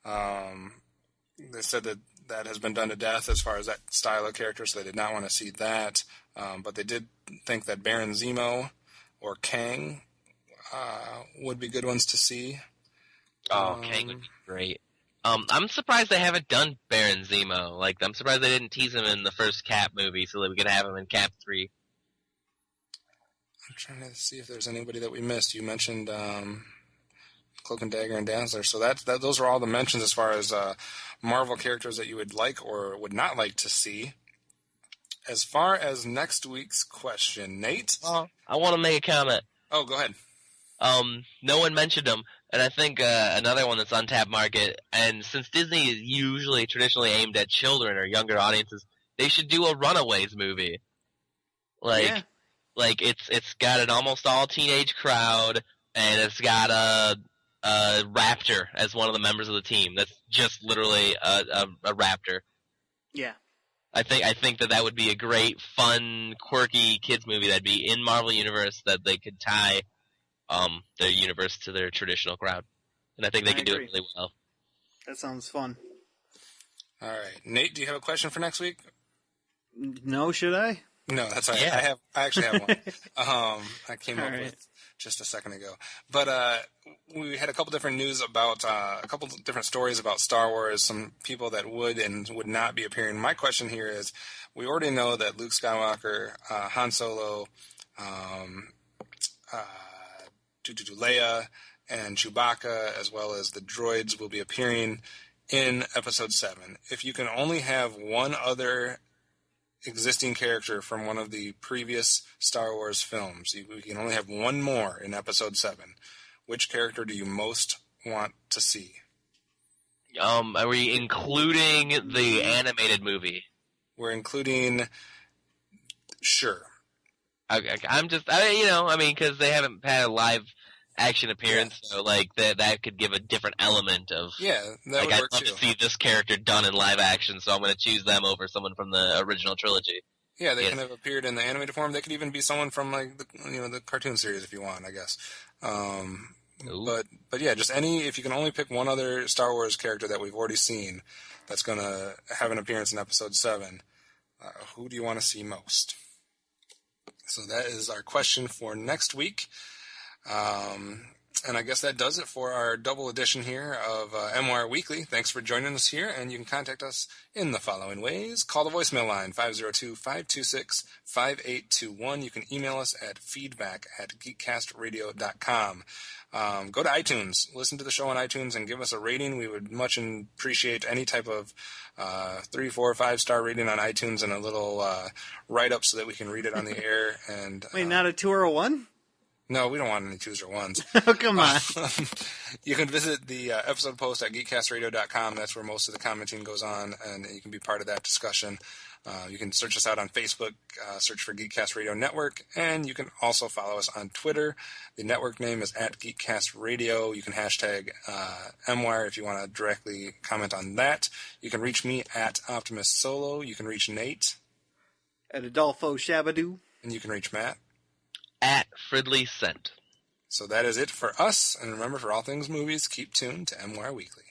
B: They said that has been done to death as far as that style of character, so they did not want to see that. But they did think that Baron Zemo or Kang would be good ones to see.
D: Kang would be great. I'm surprised they haven't done Baron Zemo. Like, I'm surprised they didn't tease him in the first Cap movie so that we could have him in Cap 3.
B: I'm trying to see if there's anybody that we missed. You mentioned Cloak and Dagger and Dazzler. So those are all the mentions as far as Marvel characters that you would like or would not like to see. As far as next week's question, Nate?
D: I want to make a comment.
B: Oh, go ahead.
D: No one mentioned them. And I think another one that's untapped market, and since Disney is usually traditionally aimed at children or younger audiences, they should do a Runaways movie. Like it's got an almost all teenage crowd, and it's got a raptor as one of the members of the team. That's just literally a raptor.
C: Yeah.
D: I think that would be a great, fun, quirky kids movie that'd be in Marvel Universe that they could tie their universe to their traditional crowd. And I think they could do it really well.
C: That sounds fun.
B: All right. Nate, do you have a question for next week?
C: No, should I?
B: No, that's all right.
D: Yeah.
B: I actually have one. I came up with just a second ago. But we had a couple different news about a couple different stories about Star Wars, some people that would and would not be appearing. My question here is, we already know that Luke Skywalker, Han Solo, Leia, and Chewbacca, as well as the droids, will be appearing in Episode 7. If you can only have one other existing character from one of the previous Star Wars films, you can only have one more in Episode 7, which character do you most want to see?
D: Are we including the animated movie?
B: We're including... Sure.
D: I'm just, because they haven't had a live action appearance, so that could give a different element of.
B: Yeah, that would work
D: I'd love to see this character done in live action, so I'm going to choose them over someone from the original trilogy.
B: Yeah, they can have appeared in the animated form. They could even be someone from the cartoon series if you want, I guess. But yeah, just if you can only pick one other Star Wars character that we've already seen that's going to have an appearance in Episode 7, who do you want to see most? So that is our question for next week. And I guess that does it for our double edition here of MWIRE Weekly. Thanks for joining us here, and you can contact us in the following ways. Call the voicemail line, 502-526-5821. You can email us at feedback@geekcastradio.com. Go to iTunes, listen to the show on iTunes, and give us a rating. We would much appreciate any type of 3, 4, 5-star rating on iTunes and a little write-up so that we can read it on the air. And
C: wait, not a 2 or a 1?
B: No, we don't want any 2s or 1s.
C: Oh, come on.
B: You can visit the episode post at geekcastradio.com. That's where most of the commenting goes on, and you can be part of that discussion. You can search us out on Facebook, search for Geekcast Radio Network, and you can also follow us on Twitter. The network name is @GeekcastRadio. You can hashtag MWIRE if you want to directly comment on that. You can reach me at Optimus Solo. You can reach Nate
C: At Adolfo Shabadoo.
B: And you can reach Matt
D: at Fridley Scent.
B: So that is it for us. And remember, for all things movies, keep tuned to MWIRE Weekly.